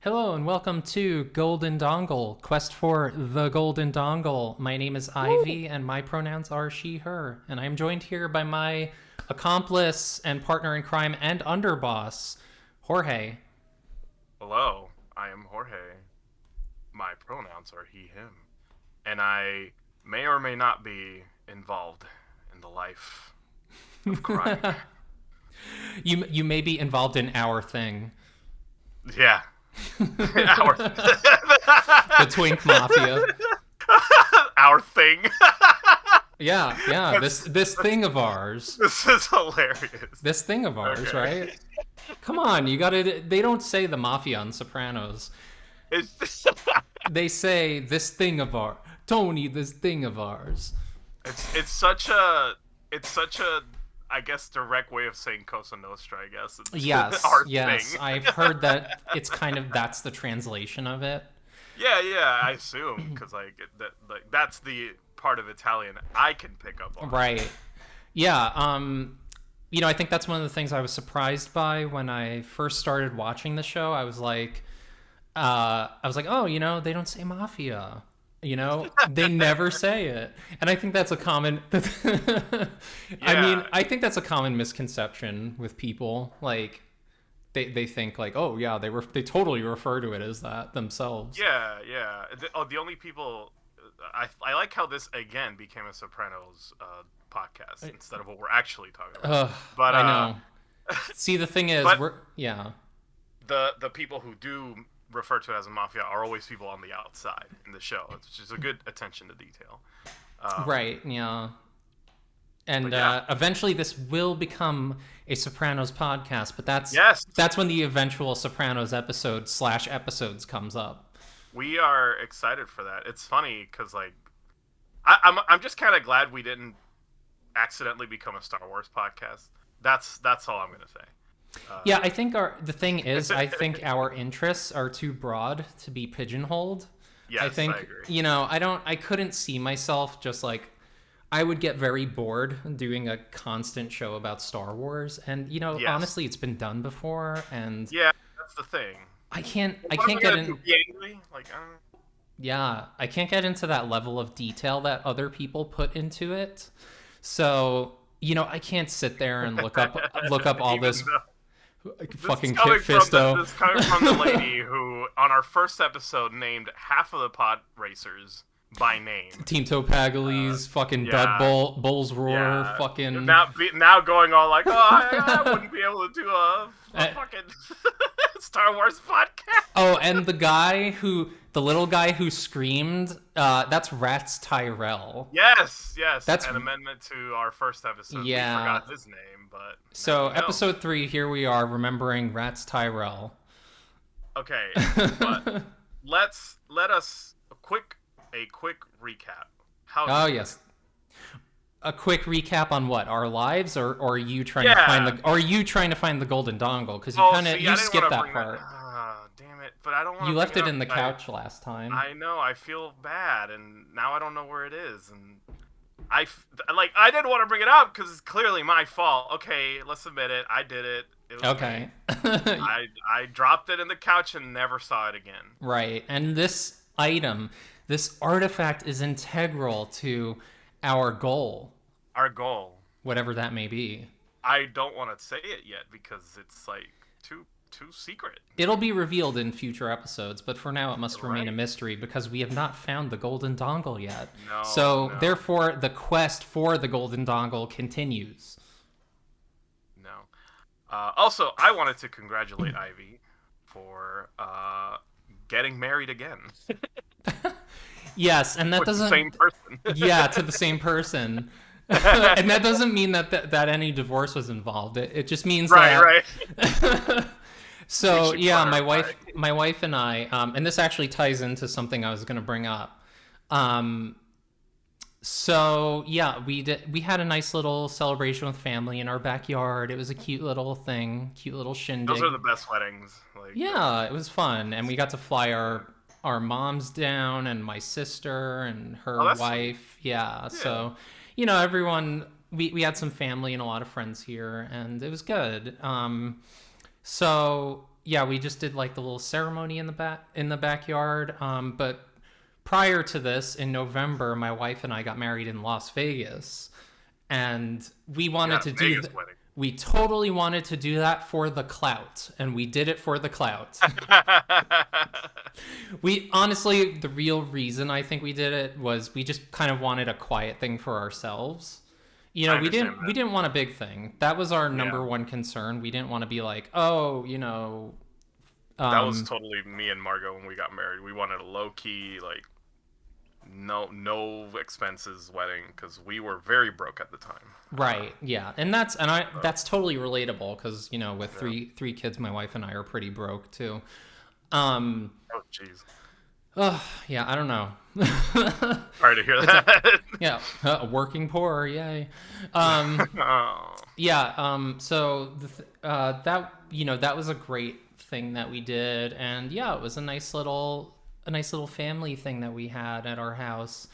Hello and welcome to Golden Dongle, quest for the Golden Dongle. My name is Ivy and my pronouns are she, her. And I'm joined here by my accomplice and partner in crime and underboss, Jorge. Hello, I am Jorge. My pronouns are he, him. And I may or may not be involved in the life of crime. You may be involved in our thing. Yeah. The Twink Mafia. Our thing. Yeah. This thing of ours. This is hilarious. This thing of ours, Okay. right? Come on, you gotta. They don't say the mafia on Sopranos. It's They say this thing of ours. Tony, this thing of ours. it's such a I guess direct way of saying Cosa Nostra, I guess. It's Yes, our yes. thing. I've heard that it's kind of that's the translation of it. Yeah, I assume because that's the part of Italian I can pick up on. Right. Yeah. I think that's one of the things I was surprised by when I first started watching the show. I was like, oh, they don't say mafia. They never say it. And I think that's a common I think that's a common misconception with people. Like they think like, oh yeah, they totally refer to it as that themselves. Yeah. The only people I like how this again became a Sopranos podcast instead of what we're actually talking about. But I know. See, the thing is, the people who do refer to it as a mafia are always people on the outside in the show, which is a good attention to detail. Right, yeah. And yeah. Eventually this will become a Sopranos podcast, but that's when the eventual Sopranos episodes comes up. We are excited for that. It's funny because I'm just kind of glad we didn't accidentally become a Star Wars podcast. That's all I'm gonna say. Yeah, I think the thing is, I think our interests are too broad to be pigeonholed. Yes, I think, I agree. I couldn't see myself I would get very bored doing a constant show about Star Wars. And, Yes. honestly, it's been done before. And Yeah, that's the thing. I can't get in. Angry? Yeah, I can't get into that level of detail that other people put into it. So, I can't sit there and look up all this. Fucking Kit Fisto. This is coming from the lady who, on our first episode, named half of the pod racers by name. Team Topagales, fucking yeah. Bud Bulls Roar, Yeah. fucking... Now going all like, I wouldn't be able to do a fucking Star Wars podcast. Oh, and the little guy who screamed, that's Rats Tyrell. Yes. That's an amendment to our first episode. Yeah. We forgot his name, but... So, episode 3, here we are, remembering Rats Tyrell. Okay, but let us... A quick recap. Yes. A quick recap on what? Our lives, or are you trying to find the golden dongle? Because you skipped that part. Damn it! But I don't want. You left it in the couch last time. I know. I feel bad, and now I don't know where it is, and I didn't want to bring it up because it's clearly my fault. Okay, let's admit it. I did it. It was okay. I dropped it in the couch and never saw it again. Right, and this artifact is integral to our goal. Our goal. Whatever that may be. I don't want to say it yet because it's too secret. It'll be revealed in future episodes, but for now it must remain a mystery because we have not found the golden dongle yet. No. Therefore, the quest for the golden dongle continues. No. Also, I wanted to congratulate Ivy for getting married again. Yes, and that doesn't... the same person. Yeah, to the same person. And that doesn't mean that any divorce was involved. It just means right. So yeah, my wife and I, and this actually ties into something I was going to bring up. So yeah, we had a nice little celebration with family in our backyard. It was a cute little thing, cute little shindig. Those are the best weddings. Yeah, it was fun, and we got to fly our moms down and my sister and her wife. Yeah, so everyone, we had some family and a lot of friends here, and it was good. So yeah, we just did like the little ceremony in the backyard. But prior to this, in November, my wife and I got married in Las Vegas, and we You wanted got to a do Vegas wedding. we totally wanted to do that for the clout, and we did it for the clout. We honestly, the real reason I think we did it was we just kind of wanted a quiet thing for ourselves. You know, I understand we that. didn't want a big thing. That was our Yeah. number one concern. We didn't want to be like, oh, That was um, totally me and Margot when we got married. We wanted a low key, like no expenses wedding because we were very broke at the time. right, yeah, and that's totally relatable because with Yeah. three kids, my wife and I are pretty broke too. Um, Oh jeez. yeah, I don't know. Sorry to hear that. Yeah, working poor, yay. Um, Oh. yeah, so that was a great thing that we did, and yeah, it was a nice little family thing that we had at our house.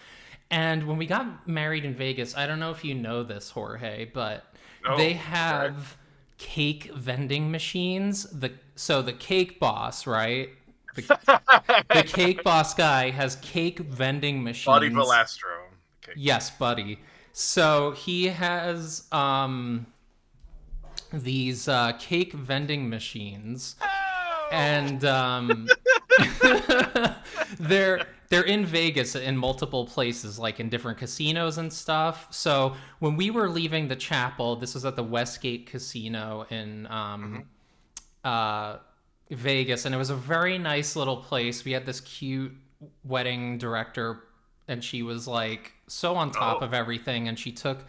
And when we got married in Vegas, I don't know if you know this, Jorge, but Oh, they okay. have cake vending machines. The cake boss, right? The cake boss guy has cake vending Buddy machines. Velastro. Okay. Yes, buddy. So he has these cake vending machines, and they're in Vegas in multiple places, like in different casinos and stuff. So when we were leaving the chapel, this was at the Westgate Casino in uh, Vegas, and it was a very nice little place. We had this cute wedding director, and she was like so on top Oh, of everything, and she took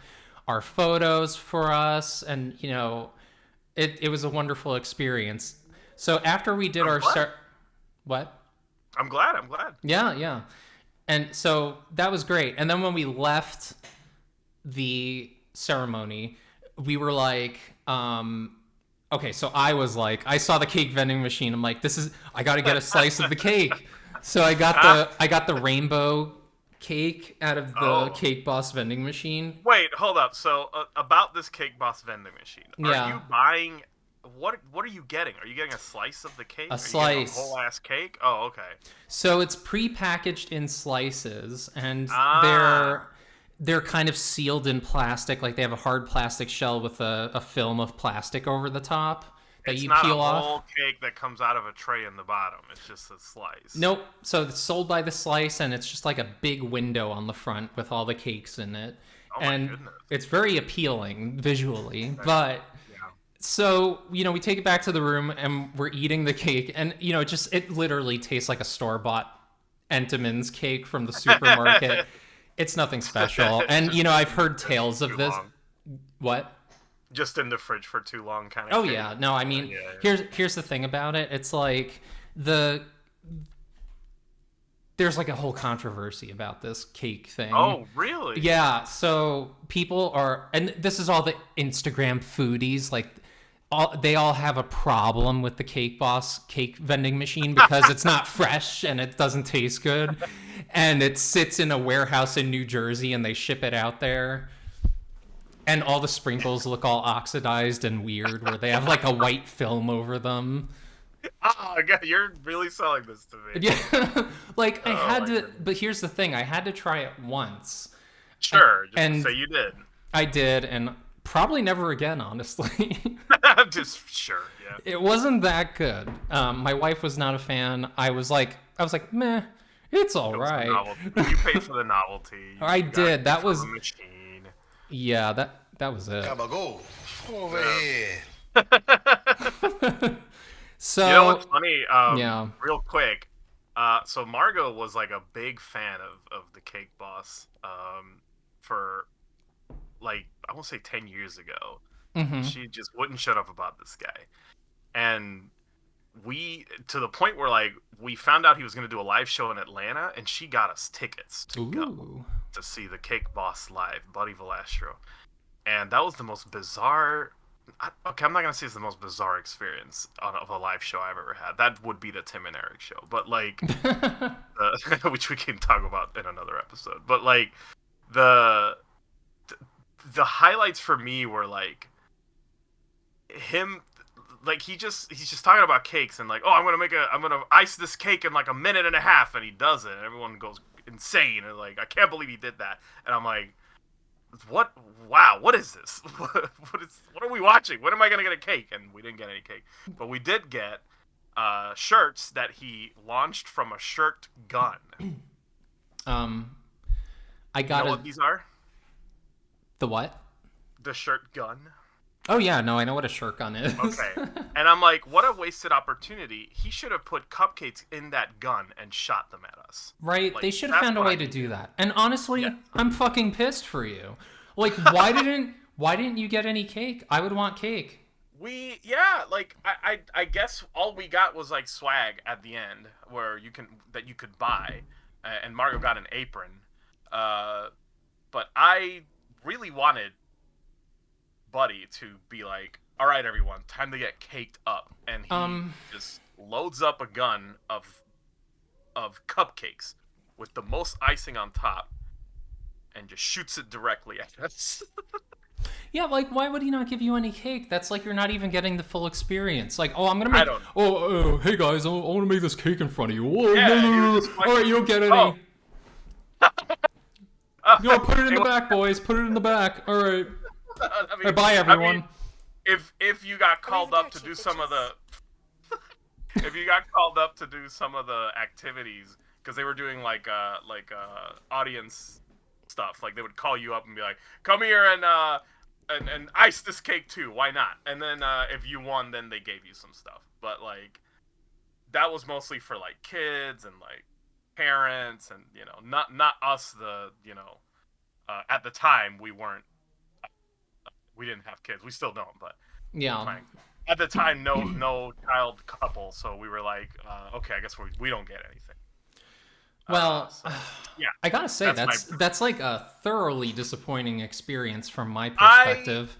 our photos for us, and it was a wonderful experience. So after we did I'm our glad. what? I'm glad. I'm glad. Yeah, yeah. And so that was great. And then when we left the ceremony, we were like, okay, so I was like, I saw the cake vending machine. I'm like, I got to get a slice of the cake. So I got the rainbow cake out of the Oh. Cake Boss vending machine. Wait, hold up. So about this Cake Boss vending machine, are Yeah, you buying? What are you getting? Are you getting a slice of the cake? a Are you getting a slice. whole ass cake? Oh, okay. So it's pre-packaged in slices, and Ah, they're kind of sealed in plastic, like they have a hard plastic shell with a film of plastic over the top that it's you not a peel off. whole cake that comes out of a tray in the bottom. It's just a slice. Nope. So it's sold by the slice, and it's just like a big window on the front with all the cakes in it, Oh my and goodness. it's very appealing visually. But Yeah. so we take it back to the room, and we're eating the cake, and it literally tastes like a store-bought Entenmann's cake from the supermarket. It's nothing special. And I've heard tales of Too this. long. What? Just in the fridge for too long, kind of. Oh cake. yeah. No, I mean, Yeah. here's the thing about it. It's like there's like a whole controversy about this cake thing. Oh, really? Yeah, so people are, and this is all the Instagram foodies, like they all have a problem with the Cake Boss cake vending machine because it's not fresh and it doesn't taste good, and it sits in a warehouse in New Jersey and they ship it out there, and all the sprinkles look all oxidized and weird, where they have like a white film over them. Oh, God, you're really selling this to me. Yeah, like I Oh, had my to, goodness. but here's the thing: I had to try it once. Sure, just And say you did. I did, and probably never again, honestly. Just sure, yeah. It wasn't that good. My wife was not a fan. I was like, meh, it's all It was a right. novelty. You paid for the novelty. I You got did. it That from was a machine. yeah. That was it. Have a go. Over here. So You know what's funny? yeah. Real quick. So Margot was like a big fan of the Cake Boss. For like I won't say 10 years ago. Hmm. She just wouldn't shut up about this guy, and we to the point where like we found out he was going to do a live show in Atlanta, and she got us tickets to go Ooh. to see the Cake Boss live, Buddy Velastro, and that was the most bizarre. Okay, I'm not gonna say it's the most bizarre experience of a live show I've ever had. That would be the Tim and Eric show, but like, which we can talk about in another episode. But like, the the highlights for me were like him, like he's just talking about cakes and like, oh, I'm gonna ice this cake in like a minute and a half, and he does it, and everyone goes insane and like, I can't believe he did that, and I'm like, what? Wow, what is this? What are we watching? When am I gonna get a cake? And we didn't get any cake, but we did get shirts that he launched from a shirt gun. I got what these are? The what? The shirt gun. Oh yeah, no, I know what a shirt gun is. Okay. And I'm like, what a wasted opportunity. He should have put cupcakes in that gun and shot them at us. Right? Like, they should have found a way to do that. And honestly, I'm fucking pissed for you. Like, why didn't you get any cake? I would want cake. I guess all we got was like swag at the end where you could buy, and Margo got an apron. But I really wanted Buddy to be like, all right, everyone, time to get caked up, and he just loads up a gun of cupcakes with the most icing on top and just shoots it directly at us. Yeah, like, why would he not give you any cake? That's like you're not even getting the full experience. Like, oh, I'm gonna make. I don't. Hey guys, I want to make this cake in front of you. Oh, Yeah, no. like, All right, you don't get any. Oh. No, put it in the back, boys. Put it in the back. All right. I mean, Hey, bye, everyone. I mean, if you got called up to do some of the, if you got called up to do some of the activities, because they were doing like audience stuff, like they would call you up and be like, come here and ice this cake too. Why not? And then if you won, then they gave you some stuff. But like, that was mostly for like kids and like parents, and not us. At the time we didn't have kids. We still don't, but Yeah. at the time, no child couple. So we were like, okay, I guess we don't get anything. Well, yeah, I gotta say that's that's like a thoroughly disappointing experience from my perspective.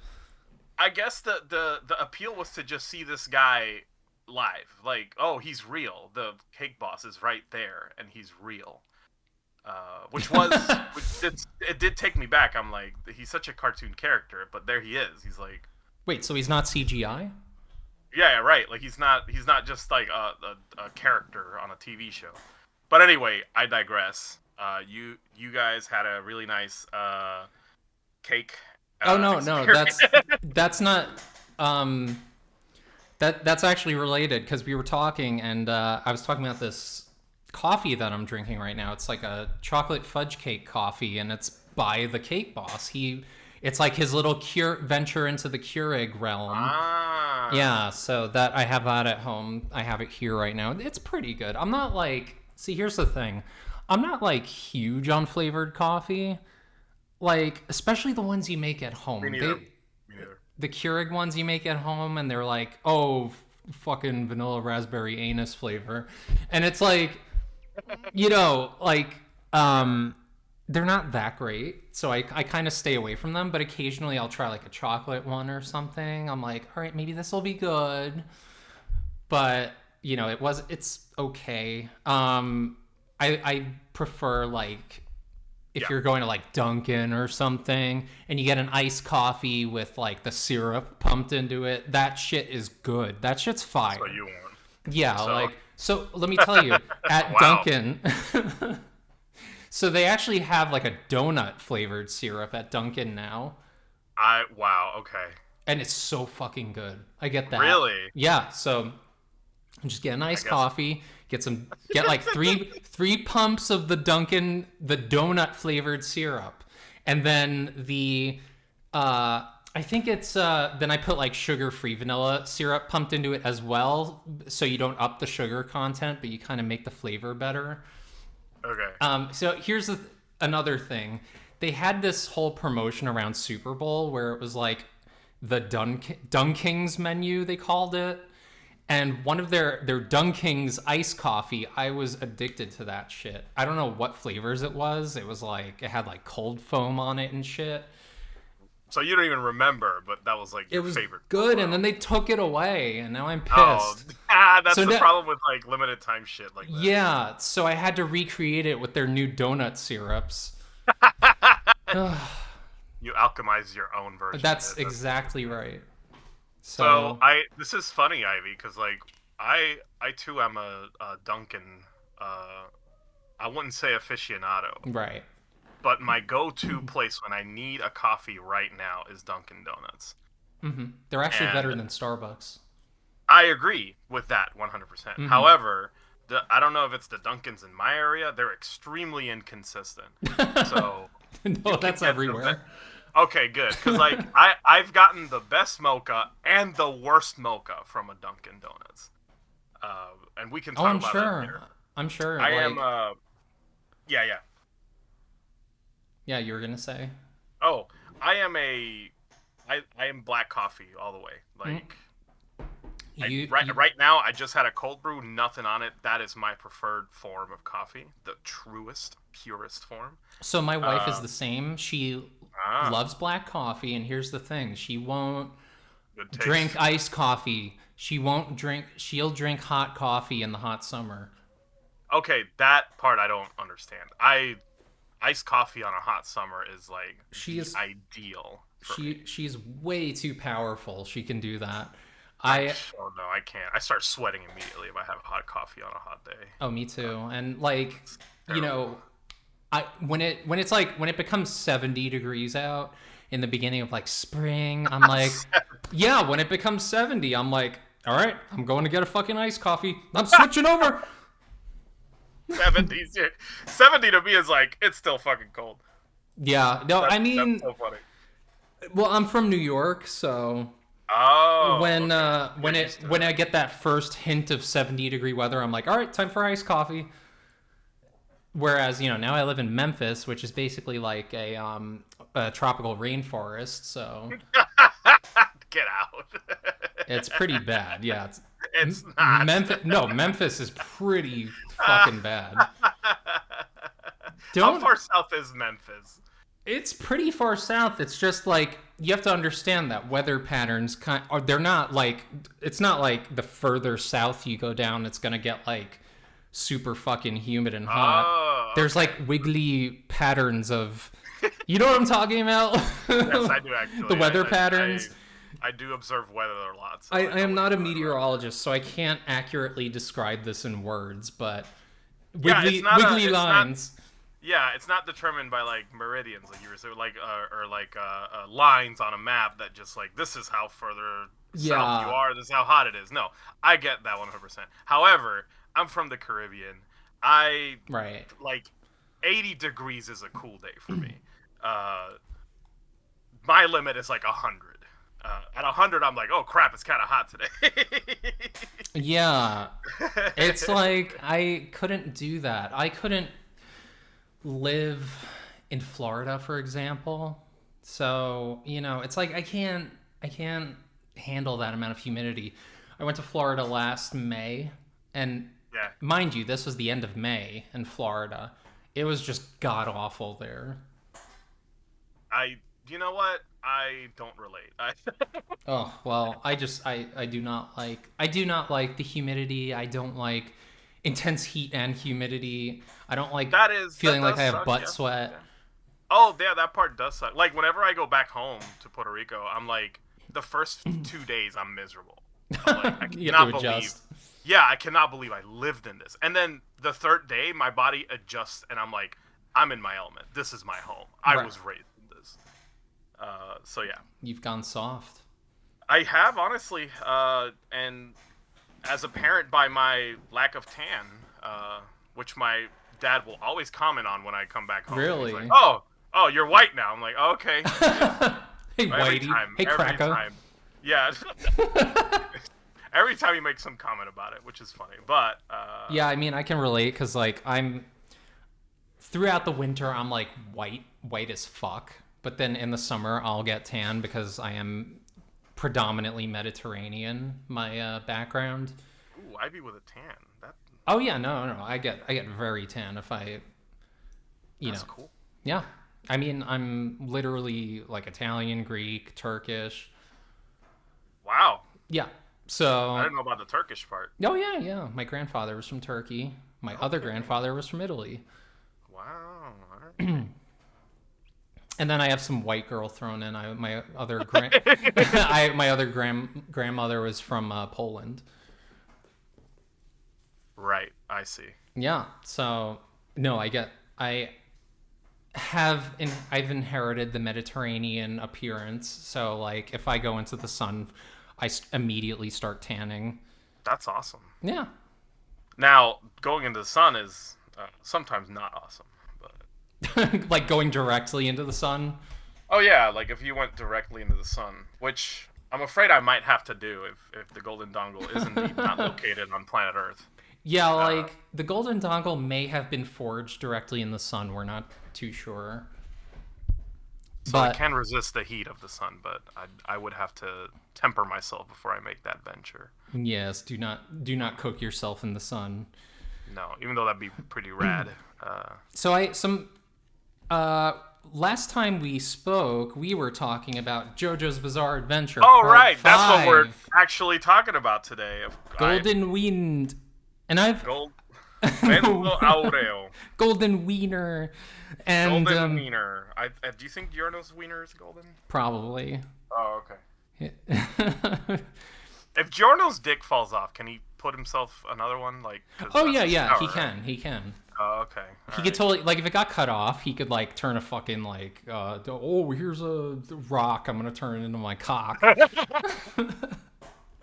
I guess the appeal was to just see this guy live. Like, oh, he's real. The cake boss is right there, and he's real. Which it did take me back. I'm like, he's such a cartoon character, but there he is. He's like, Wait, so he's not CGI? yeah, right. Like he's not just like a character on a TV show. But anyway, I digress. You guys had a really nice cake. Oh no, experience. that's not. That's actually related because we were talking, and I was talking about this coffee that I'm drinking right now. It's like a chocolate fudge cake coffee, and it's by the Cake Boss. It's like his little venture into the Keurig realm. Ah. Yeah, so that I have that at home. I have it here right now. It's pretty good. I'm not like, see, here's the thing. I'm not like huge on flavored coffee. Like, especially the ones you make at home. Me neither. The Keurig ones you make at home, and they're like, oh, fucking vanilla raspberry anus flavor. And it's like, they're not that great, so I kind of stay away from them, but occasionally I'll try like a chocolate one or something. I'm like, all right, maybe this will be good. But, it's okay. I prefer like if you're going to like Dunkin' or something and you get an iced coffee with like the syrup pumped into it, that shit is good. That shit's fire. So you want. Yeah, so let me tell you, at Dunkin', so they actually have like a donut flavored syrup at Dunkin' now. Okay. And it's so fucking good. I get that. Really? Yeah, so just get a nice coffee, get like three pumps of the Dunkin', the donut flavored syrup. And then I think it's then I put like sugar-free vanilla syrup pumped into it as well, so you don't up the sugar content, but you kind of make the flavor better. Okay. So here's another thing. They had this whole promotion around Super Bowl where it was like the Dunkings menu, they called it. And one of their Dunkings iced coffee, I was addicted to that shit. I don't know what flavors it was. It was like, it had like cold foam on it and shit. So you don't even remember, but that was like your favorite. It was good, and then they took it away, and now I'm pissed. Oh, that's the problem with like limited time shit like that. Yeah, so I had to recreate it with their new donut syrups. You alchemize your own version. That's exactly right. So So this is funny, Ivy, because like I too am a Dunkin'. Uh, I wouldn't say aficionado, right. but my go-to place when I need a coffee right now is Dunkin' Donuts. They're actually better And than Starbucks. I agree with that 100%. Mm-hmm. However, I don't know if it's the Dunkins in my area. They're extremely inconsistent. So No, you can that's get the everywhere. okay, good. Because like I've gotten the best mocha and the worst mocha from a Dunkin' Donuts. And we can Oh, talk I'm about that sure. later. I'm sure. I am Like, yeah, yeah. yeah, you were gonna say. Oh, I am I am black coffee all the way. Mm. Like You right now, I just had a cold brew, nothing on it. That is my preferred form of coffee, the truest, purest form. So my wife is Uh, the same. She ah, loves black coffee, and here's the thing: she won't good drink taste. iced coffee. She won't drink. She'll drink hot coffee in the hot summer. Okay, that part I don't understand. Iced coffee on a hot summer is like the She's ideal for me. she's way too powerful. She can do that. I I oh no, I can't. I start sweating immediately if I have hot coffee on a hot day. Oh, me too. And like, It's you terrible. know, I when it's like when it becomes 70 degrees out in the beginning of like spring, I'm like, yeah, when it becomes 70, I'm like, all right, I'm going to get a fucking iced coffee. I'm switching over. 70s, 70 to me is like it's still fucking cold. Yeah. No, I That's mean, so funny. well, I'm from New York, so Oh, okay. You're used to when it. I get that first hint of 70-degree weather, I'm like, all right, time for iced coffee. Whereas, now I live in Memphis, which is basically like a tropical rainforest, so Get out. it's pretty bad. Yeah, It's not. Memphis. No, Memphis is pretty fucking bad. How Don't. far south is Memphis? It's pretty far south. It's just like you have to understand that weather patterns are they're not like it's not like the further south you go down, it's gonna get like super fucking humid and hot. Oh, There's okay. like wiggly patterns of, you know what I'm talking about? Yes, I do The actually. weather patterns. I do observe weather a lot, so I I know am what not a you're talking about. meteorologist, so I can't accurately describe this in words, but Yeah, wiggly lines. yeah, it's not determined by like meridians, like you were saying, like or like lines on a map that just like this is how further south you Yeah, are, this is how hot it is. No, I get that 100%. However, I'm from the Caribbean. I right. like 80 degrees is a cool day for me. Uh, my limit is like 100. At 100, I'm like, oh crap, it's kind of hot today. Yeah, it's like I couldn't do that. I couldn't live in Florida, for example. So, it's like I can't handle that amount of humidity. I went to Florida last May, and Yeah, mind you, this was the end of May in Florida. It was just god awful there. you know what? I don't relate. Oh, well, I do not like the humidity. I don't like intense heat and humidity. I don't like That feeling like does I have suck. butt Yeah, sweat. yeah. Oh, yeah, that part does suck. Like whenever I go back home to Puerto Rico, I'm like the first 2 days I'm miserable. I'm like I You have to cannot believe. adjust. Yeah, I cannot believe I lived in this. And then the third day, my body adjusts, and I'm like, I'm in my element. This is my home. I Right. was raised in this. So yeah, You've gone soft. I have honestly, and as a parent, by my lack of tan, which my dad will always comment on when I come back home. He's like, Really? "Oh, you're white now." I'm like, oh, "Okay, yeah." Hey, Every Whitey. time, Hey, every Cracker. time, yeah. Every time you make some comment about it, which is funny, but Yeah, I mean, I can relate because, like, throughout the winter, I'm like white as fuck. But then in the summer, I'll get tan because I am predominantly Mediterranean, my background. ooh, Ivy with a tan. Oh, yeah, no. I get very tan if I, you know, That's cool. yeah. I mean, I'm literally like Italian, Greek, Turkish. Wow, Yeah. I So, didn't know about the Turkish part. oh, yeah. My grandfather was from Turkey. My other Okay. grandfather was from Italy. Wow. All right. And then I have some white girl thrown in. My other grandmother was from Poland. Right, I see. Yeah. So no, I've inherited the Mediterranean appearance. So like if I go into the sun, immediately start tanning. That's awesome. Yeah. Now, going into the sun is sometimes not awesome, but Like going directly into the sun. oh yeah, like if you went directly into the sun, which I'm afraid I might have to do if the Golden Dongle is indeed not located on planet Earth. Yeah, like the Golden Dongle may have been forged directly in the sun. We're not too sure. So But I can resist the heat of the sun, but I would have to temper myself before I make that venture. yes, do not cook yourself in the sun. No, even though that'd be pretty rad. Last time we spoke, we were talking about JoJo's Bizarre Adventure. Oh Part right, that's what we're 5, actually talking about today. Golden Wind, and I've Gold Vento Aureo. Golden Wiener, and Golden Wiener. Do you think Giorno's Wiener is golden? probably. Oh, okay. If Giorno's dick falls off, can he put himself another one? Like, 'cause Oh that's yeah, his yeah, power, he right? can, he can. Oh, okay. He could totally, like, if it got cut off, he could like turn a fucking like, oh, here's a rock, I'm gonna turn it into my cock.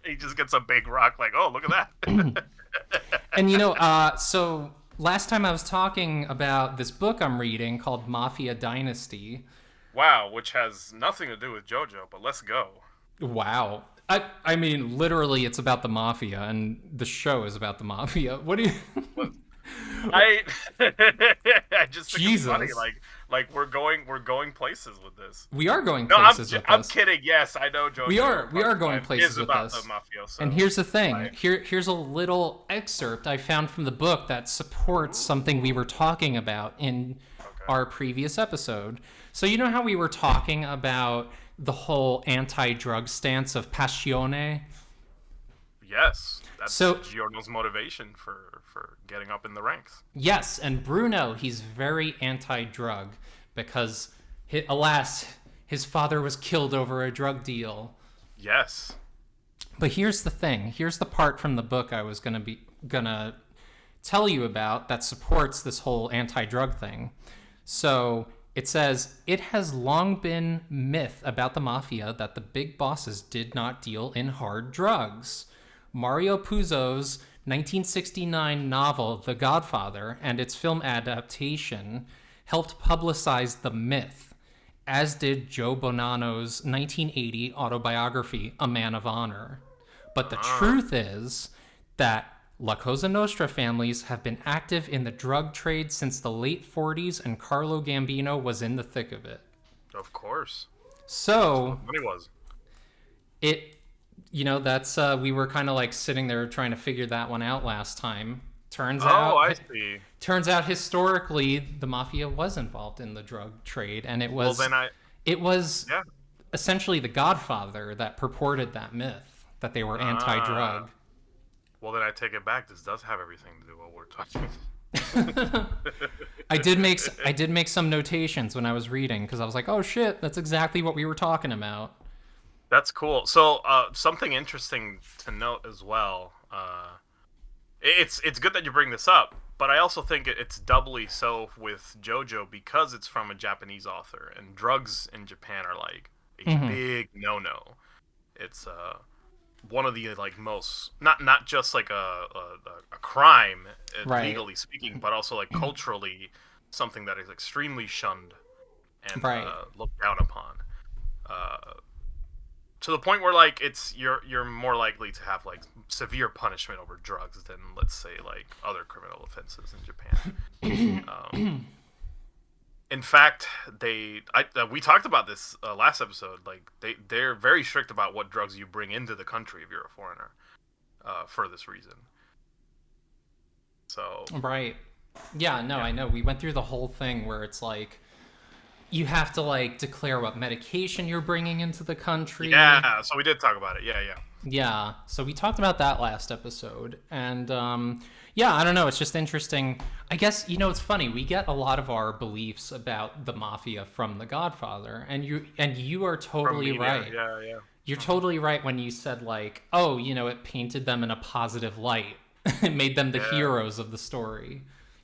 He just gets a big rock, like, oh, look at that. And so last time I was talking about this book I'm reading called Mafia Dynasty. Wow, which has nothing to do with JoJo, but let's go. Wow. I mean, literally, it's about the mafia, and the show is about the mafia. What do you? I just think Jesus. it's funny, like we're going places with this. We are going No, places with I'm this. kidding. Yes, I know JoJo. We are going Part places is with about this. the mafioso. And here's the thing. Right. Here's a little excerpt I found from the book that supports something we were talking about in our previous episode. So you know how we were talking about the whole anti-drug stance of Passione? Yes, that's So- Giorno's motivation for getting up in the ranks. Yes, and Bruno, he's very anti-drug because, alas, his father was killed over a drug deal. Yes. But here's the thing. Here's the part from the book I was gonna tell you about that supports this whole anti-drug thing. So it says, it has long been myth about the mafia that the big bosses did not deal in hard drugs. Mario Puzo's 1969 novel The Godfather and its film adaptation helped publicize the myth, as did Joe Bonanno's 1980 autobiography A Man of Honor. But the truth is that La Cosa Nostra families have been active in the drug trade since the late 40s, and Carlo Gambino was in the thick of it. Of course. So But he was. that's we were kind of like sitting there trying to figure that one out last time. Turns I see. out historically the mafia was involved in the drug trade, and it was Yeah. essentially the Godfather that purported that myth that they were anti-drug. Well, then I take it back. This does have everything to do with what we're talking. I did make some notations when I was reading because I was like, oh shit, that's exactly what we were talking about. That's cool. So, something interesting to note as well. It's good that you bring this up, but I also think it's doubly so with JoJo because it's from a Japanese author, and drugs in Japan are like a big no-no. It's one of the like most not just like a crime Right. legally speaking, but also like culturally something that is extremely shunned and Right. Looked down upon. To the point where like you're more likely to have like severe punishment over drugs than, let's say, like other criminal offenses in Japan. In fact, we talked about this last episode. Like they're very strict about what drugs you bring into the country if you're a foreigner, for this reason. So Right. Yeah, no, I know. We went through the whole thing where it's like you have to like declare what medication you're bringing into the country. yeah, so we did talk about it. Yeah. Yeah, so we talked about that last episode, and yeah, I don't know. It's just interesting. I guess it's funny. We get a lot of our beliefs about the mafia from The Godfather, and you are From totally media. right. Yeah, yeah. You're totally right when you said like, oh, it painted them in a positive light. It made them the Yeah. heroes of the story.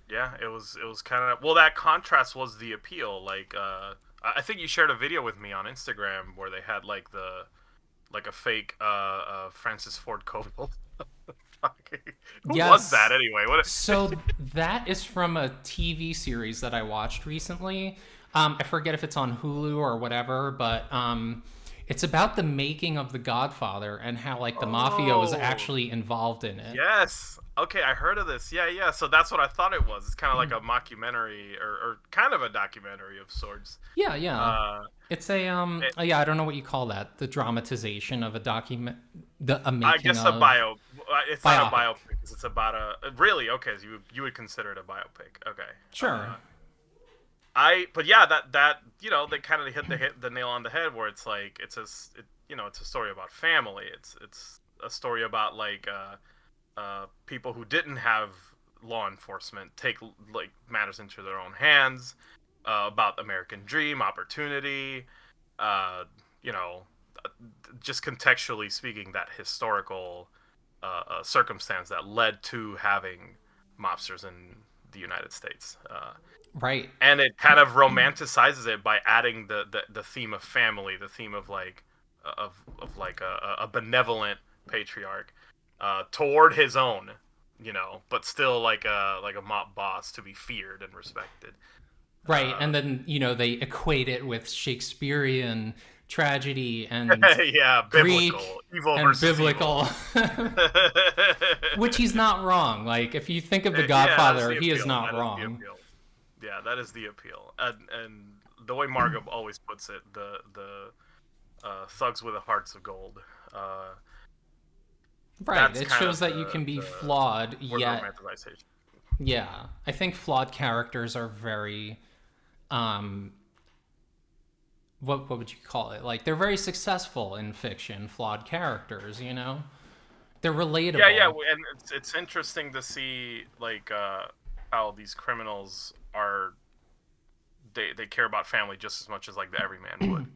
Yeah, it was kind of, well, that contrast was the appeal. Like I think you shared a video with me on Instagram where they had like a fake Francis Ford Coppola. Who was Yes. that anyway? What? So that is from a TV series that I watched recently. I forget if it's on Hulu or whatever, but it's about the making of The Godfather and how like the mafia was Oh, actually involved in it. yes. Okay, I heard of this. Yeah, yeah. So that's what I thought it was. It's kind of like a mockumentary or kind of a documentary of sorts. Yeah, yeah. Uh, It's a it, yeah, I don't know what you call that. The dramatization of a document, a I making guess a of bio. It's not a biopic. biopic. 'Cause it's about a really okay. So you would consider it a biopic. Okay. Sure. But yeah, that they kind of hit the nail on the head where it's like it's a story about family. It's a story about like people who didn't have law enforcement take like matters into their own hands, about American dream, opportunity, uh, you know, just contextually speaking, that historical circumstance that led to having mobsters in the United States. Right. And it kind of romanticizes it by adding the theme of family, the theme of like of like a benevolent patriarch toward his own, but still like a mob boss to be feared and respected. Right. Uh, And then, they equate it with Shakespearean tragedy and yeah, Greek biblical evil and versus evil. biblical, which he's not wrong. Like, if you think of The Yeah, that's Godfather, the he is appeal. not That is the wrong. appeal. Yeah, that is the appeal. And the way Margo always puts it, the thugs with the hearts of gold. Right. That's It kind shows of that you can be the flawed, word yet, romanticization. yeah. I think flawed characters are very, um, what would you call it? Like, they're very successful in fiction, flawed characters, They're Yeah, yeah, relatable. and it's interesting to see like how these criminals are they care about family just as much as like the everyman would.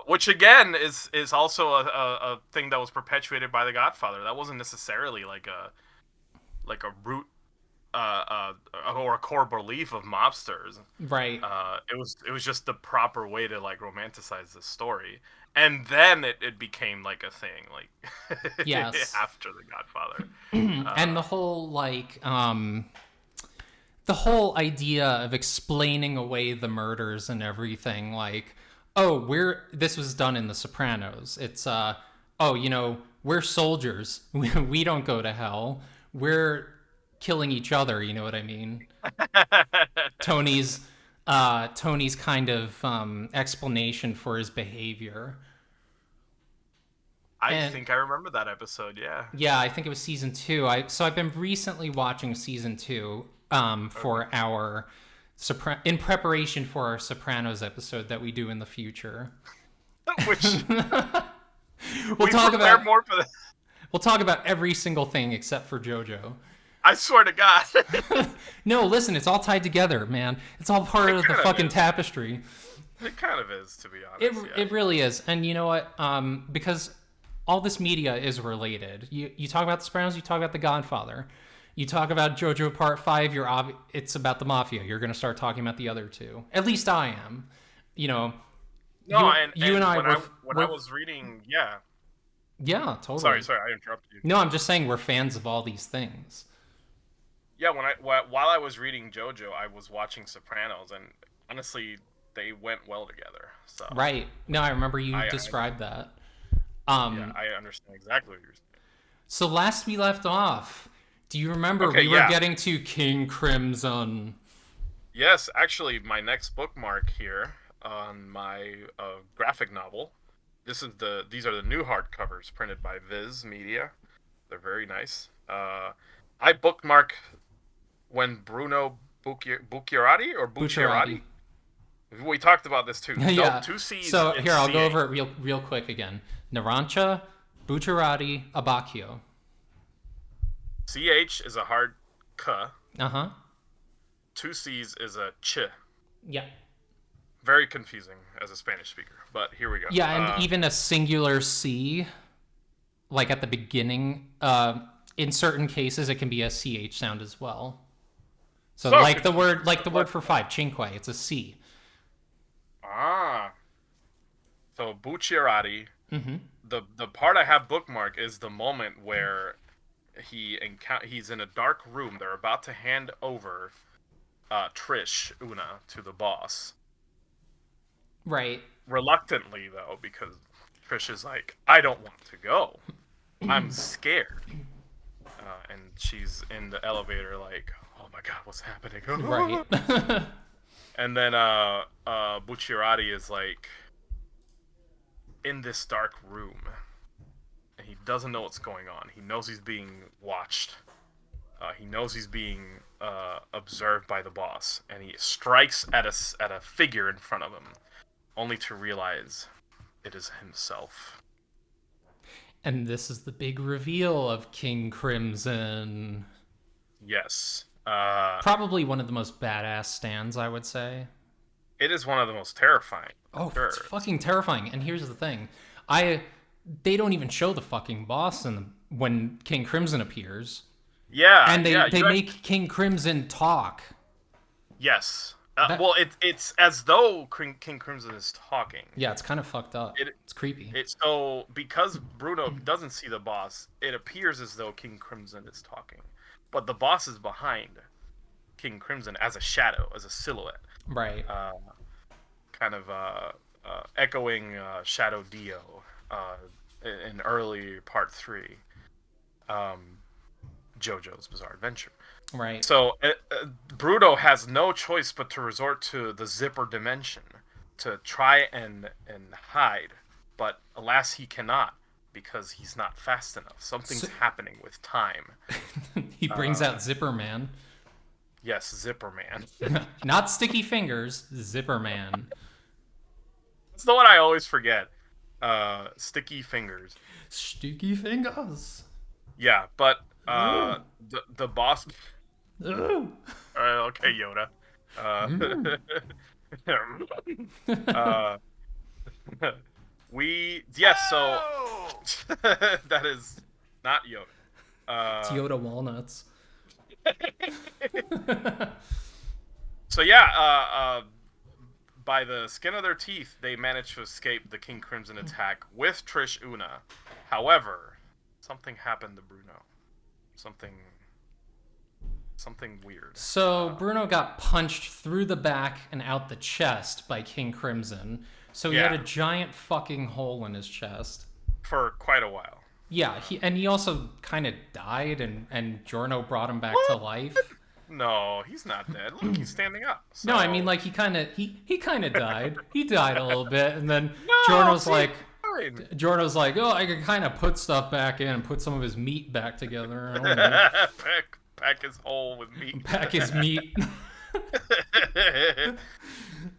Which again is also a thing that was perpetuated by The Godfather. That wasn't necessarily like a root or a core belief of mobsters. Right. It was just the proper way to like romanticize the story, and then it became like a thing like Yes. after The Godfather. And Uh, the whole idea of explaining away the murders and everything, like, oh, this was done in The Sopranos. It's oh, we're soldiers. We don't go to hell. We're killing each other, you know what I mean? Tony's Tony's kind of explanation for his behavior. I And think I remember that episode. Yeah. yeah, I think it was season 2. I've been recently watching season 2 Okay. for our in preparation for our Sopranos episode that we do in the future. Which We'll we talk prepare about more for the. we'll talk about every single thing except for JoJo. I swear to God. No, listen, it's all tied together, man. It's all part It of the kind of fucking is. tapestry. It kind of is, to be It honest. Yeah. it really is. And you know what? Because all this media is related. You talk about The Sopranos, you talk about The Godfather. You talk about JoJo Part 5, it's about the mafia. You're going to start talking about the other two. At least I am. You know, No, you and I when were I was reading, yeah. yeah, Sorry, totally. sorry, I interrupted you. No, I'm just saying we're fans of all these things. Yeah, while I was reading JoJo, I was watching Sopranos, and honestly, they went well together. So Right. No, I remember you I described that. yeah, Um I understand exactly what you're saying. so last we left off, do you remember Okay, we were yeah. getting to King Crimson? Yes, actually, my next bookmark here on my graphic novel. These are the new hardcovers printed by Viz Media. They're very nice. I bookmark when Bruno Bucciarati or Bucciarati. Bucciarati. We talked about this too. Yeah. Two C's. So It's here I'll go CA. over it real quick again. Narancha, Bucciarati, Abacchio. CH is a hard K. Uh-huh. 2 C's is a Ch. Yeah. Very confusing as a Spanish speaker, but here we go. Yeah, and even a singular C, like at the beginning, in certain cases, it can be a CH sound as well. So like the word for 5, cinque, it's a C. Ah. So Bucciarati. Mm-hmm. The part I have bookmarked is the moment where he's in a dark room. They're about to hand over Trish Una to the boss. Right. Reluctantly, though, because Trish is like, I don't want to go. I'm scared. And she's in the elevator like, oh my god, what's happening? Right. And then Bucciarati is like in this dark room. And he doesn't know what's going on. He knows he's being watched. He knows he's being observed by the boss. And he strikes at a figure in front of him, only to realize it is himself. And this is the big reveal of King Crimson. Yes. Probably one of the most badass stands, I would say. It is one of the most terrifying. Oh, sure. It's fucking terrifying. And here's the thing. They don't even show the fucking boss when King Crimson appears. Yeah. And they make King Crimson talk. Yes. Well, it's as though King Crimson is talking. Yeah, it's kind of fucked up. It's creepy. So because Bruno doesn't see the boss, it appears as though King Crimson is talking, but the boss is behind King Crimson as a shadow, as a silhouette. Right. Kind of echoing Shadow Dio in early part 3, JoJo's Bizarre Adventure. Right. So Bruno has no choice but to resort to the zipper dimension to try and hide, but alas he cannot because he's not fast enough. Something's happening with time. He brings out Zipper Man. Yes, Zipper Man. Not Sticky Fingers, Zipper Man. That's the one I always forget. Sticky Fingers. Sticky Fingers. Yeah, but the boss. Ooh. Okay, Yoda. So that is not Yoda. It's Yoda Walnuts. So yeah, by the skin of their teeth, they managed to escape the King Crimson attack with Trish Una. However, something happened to Bruno. Something weird. So Bruno got punched through the back and out the chest by King Crimson. So he had a giant fucking hole in his chest. For quite a while. Yeah, he also kind of died, and Giorno brought him back to life. No, he's not dead. Look, he's standing up. So... No, I mean, like, he kind of died. He died a little bit, and then Giorno's like, oh, I can kind of put stuff back in and put some of his meat back together. I don't know. Pack his hole with meat. Pack his meat.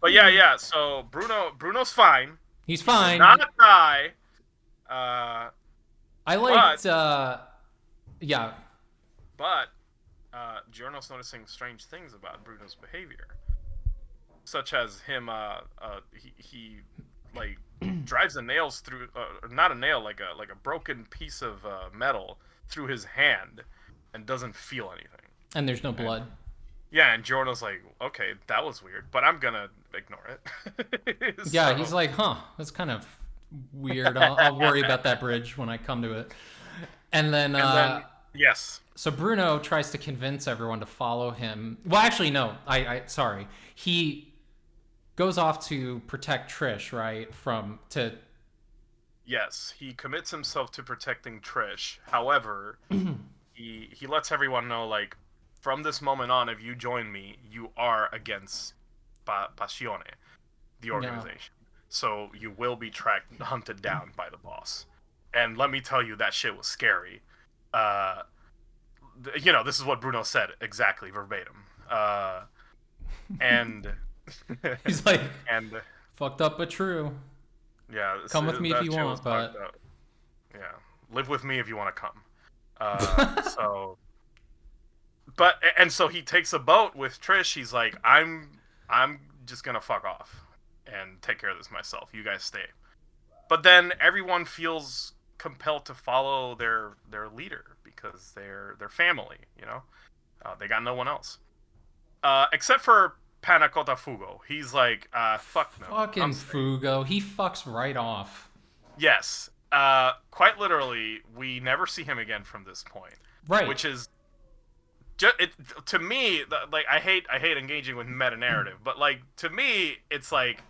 But yeah. So Bruno's fine. He's fine. He did not die. I liked. Yeah. But Giorno's noticing strange things about Bruno's behavior, such as him. He like drives the nails through, not a nail, like a broken piece of metal through his hand, and doesn't feel anything. And there's no blood. And Giorno's like, okay, that was weird, but I'm gonna ignore it. Yeah, he's like, that's kind of weird. I'll worry about that bridge when I come to it. And then yes. So Bruno tries to convince everyone to follow him. Well, actually, no. Sorry. He goes off to protect Trish, right? Yes, he commits himself to protecting Trish. However, he lets everyone know, like, from this moment on, if you join me, you are against Passione, the organization. No. So you will be hunted down by the boss. And let me tell you, that shit was scary. This is what Bruno said exactly verbatim. And he's like, fucked up but true. Yeah. Come with me if you want, but yeah. live with me if you want to come. So, so he takes a boat with Trish. He's like, I'm just gonna fuck off and take care of this myself. You guys stay. But then everyone feels compelled to follow their leader because they're family. They got no one else except for Panacota Fugo. He's like, fuck no. Fucking Fugo. He fucks right off. Yes. Quite literally, we never see him again from this point. Right. Which is, to me, like, I hate engaging with meta narrative, but like, to me, it's like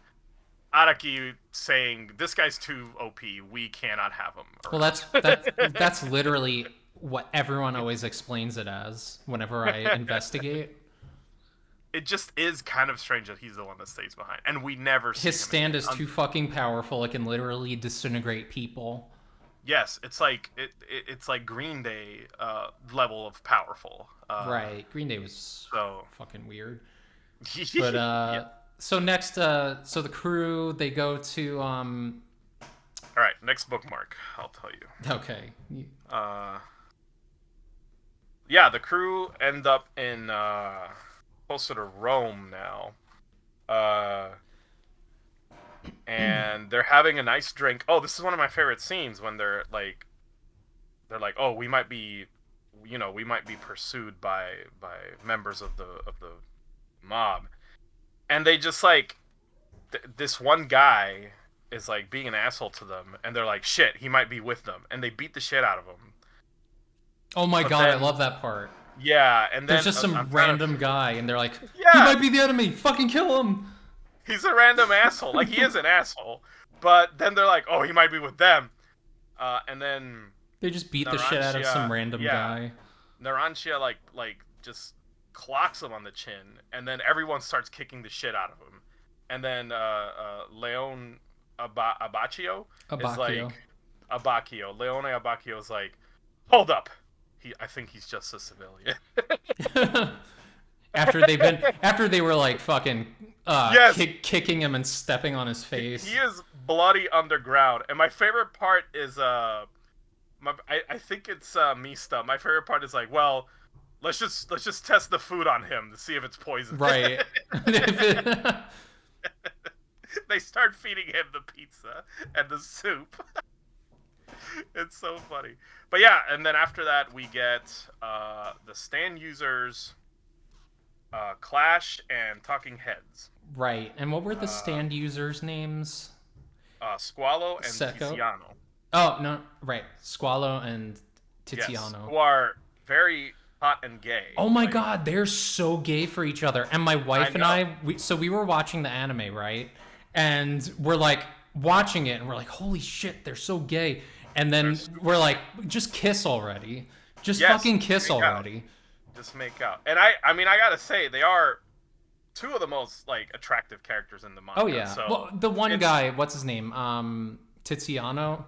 Araki saying, this guy's too OP, we cannot have him. Well, that's literally what everyone always explains it as whenever I investigate. It just is kind of strange that he's the one that stays behind, and we never see his stand is too fucking powerful. It can literally disintegrate people. Yes, it's like it's like Green Day level of powerful. Right, Green Day was so fucking weird. But yeah. So next, so the crew, they go to All right, next bookmark. I'll tell you. Okay. Yeah, the crew end up in closer to Rome now. And they're having a nice drink. Oh, this is one of my favorite scenes when they're like, oh, we might be pursued by members of the mob, and they just like this one guy is like being an asshole to them, and they're like, shit, he might be with them, and they beat the shit out of him. Oh my god, I love that part. Yeah, and then there's just some random guy, and they're like, yeah, he might be the enemy. Fucking kill him. He's a random asshole. Like, he is an asshole. But then they're like, oh, he might be with them. And then they just beat the shit out of some random guy. Narancia like just clocks him on the chin, and then everyone starts kicking the shit out of him. And then Leone Abacchio is like, Leone Abacchio is like, hold up. I think he's just a civilian. after they were like fucking kicking him and stepping on his face. He is bloody underground, and my favorite part is I think it's Mista. My favorite part is like, well, let's just test the food on him to see if it's poison. Right. They start feeding him the pizza and the soup. It's so funny. But yeah, and then after that we get the stand users, Clash, and Talking Heads. Right. And what were the stand users' names? Squalo and Secco? Tiziano. Oh, no, right. Squalo and Tiziano. Yes, who are very hot and gay. Oh my god, they're so gay for each other. And my wife and I, we were watching the anime, right? And we're like watching it, and we're like, holy shit, they're so gay. And then we're like, just kiss already. Just fucking kiss already. Just make out. And I mean, I gotta say, they are two of the most like attractive characters in the manga. Oh yeah. So well, the one guy, what's his name? Tiziano.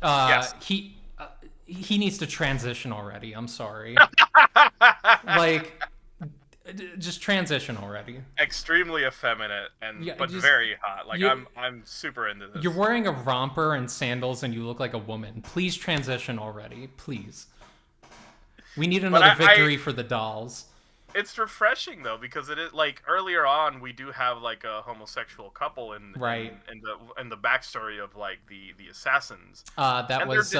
Yes. He needs to transition already. I'm sorry. Like, just transition already. Extremely effeminate but just, very hot. Like, I'm super into this. You're wearing a romper and sandals, and you look like a woman. Please transition already, please. We need another victory for the dolls. It's refreshing though, because it is like earlier on we do have like a homosexual couple in the backstory of like the assassins. That was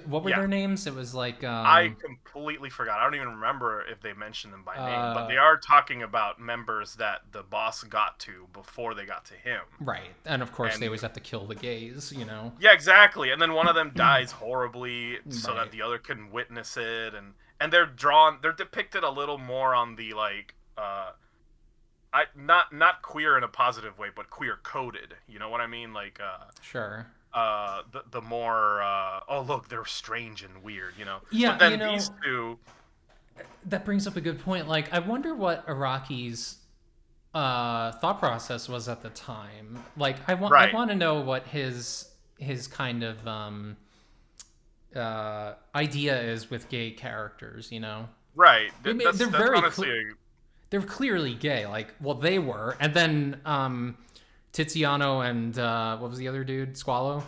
what were their names? It was like I completely forgot. I don't even remember if they mentioned them by name, but they are talking about members that the boss got to before they got to him. Right, and of course they always have to kill the gays, you know. Yeah, exactly. And then one of them dies horribly, so that the other couldn't witness it, and they're depicted a little more on the like, not queer in a positive way, but queer coded. You know what I mean? Like, sure. The more oh look, they're strange and weird, you know. Yeah, but then these two. That brings up a good point. Like, I wonder what Araki's thought process was at the time. Like, I want to know what his kind of idea is with gay characters, you know. Right. That's very honestly they're clearly gay. Like, well, they were, and then Tiziano and what was the other dude? Squalo.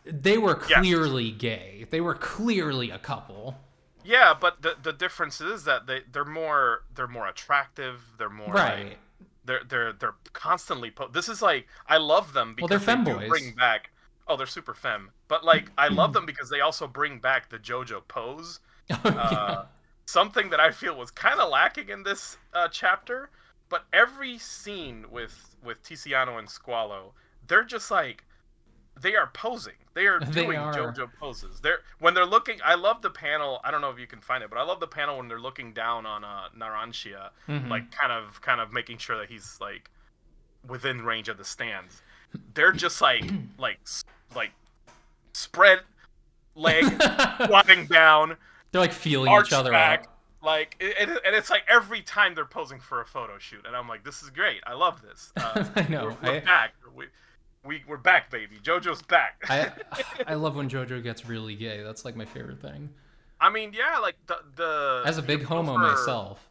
they were Yes. clearly gay. They were clearly a couple. Yeah, but the difference is that they're more attractive. They're more Right. like they're constantly this is like I love them Well, they're because they do femboys. bring back. Oh, they're super femme. But like I love them because they also bring back the JoJo pose. Oh, yeah. Something that I feel was kind of lacking in this chapter. But every scene with Tiziano and Squalo, they're just like they are posing. They are They doing are. JoJo poses. When they're looking. I love the panel. I don't know if you can find it, but I love the panel when they're looking down on Narancia, like kind of making sure that he's like within range of the stands. They're just like spread leg, squatting down, They're like feeling arch each other back. up. Like and it's like every time they're posing for a photo shoot, and I'm like, this is great. I love this. I know. We're back. We're back, baby. JoJo's back. I love when JoJo gets really gay. That's like my favorite thing. I mean, yeah, like the As a big homo for- myself.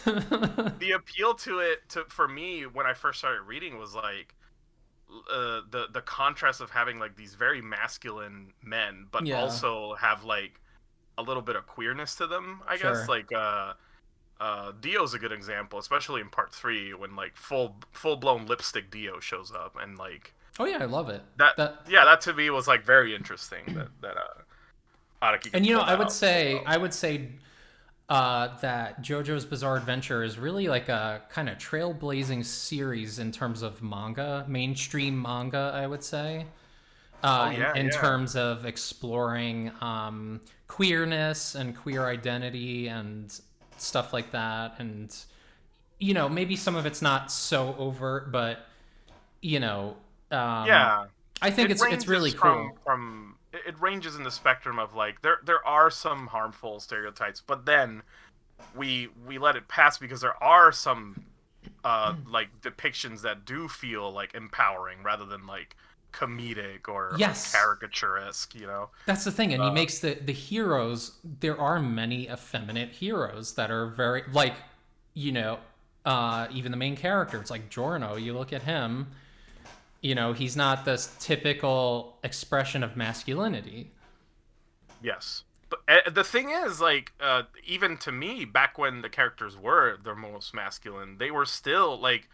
the appeal to it for me when I first started reading was like the contrast of having like these very masculine men, but Yeah. also have like a little bit of queerness to them. I Sure. guess like Dio's a good example, especially in part 3 when like full blown lipstick Dio shows up and like Oh yeah, I love it. that to me was like very interesting that Araki And you know, pulled I would out. say that JoJo's Bizarre Adventure is really like a kind of trailblazing series in terms of manga, mainstream manga, I would say. In terms of exploring queerness and queer identity and stuff like that. And, you know, maybe some of it's not so overt, but, you know, yeah. I think it's really ranges cool. It ranges in the spectrum of like there are some harmful stereotypes, but then we let it pass because there are some like depictions that do feel like empowering rather than like comedic or Yes. caricature-esque, you know. That's the thing, and he makes the heroes. There are many effeminate heroes that are very like, you know, even the main character. It's like Giorno. You look at him. You know, he's not this typical expression of masculinity. Yes. But the thing is, like, even to me, back when the characters were their most masculine, they were still like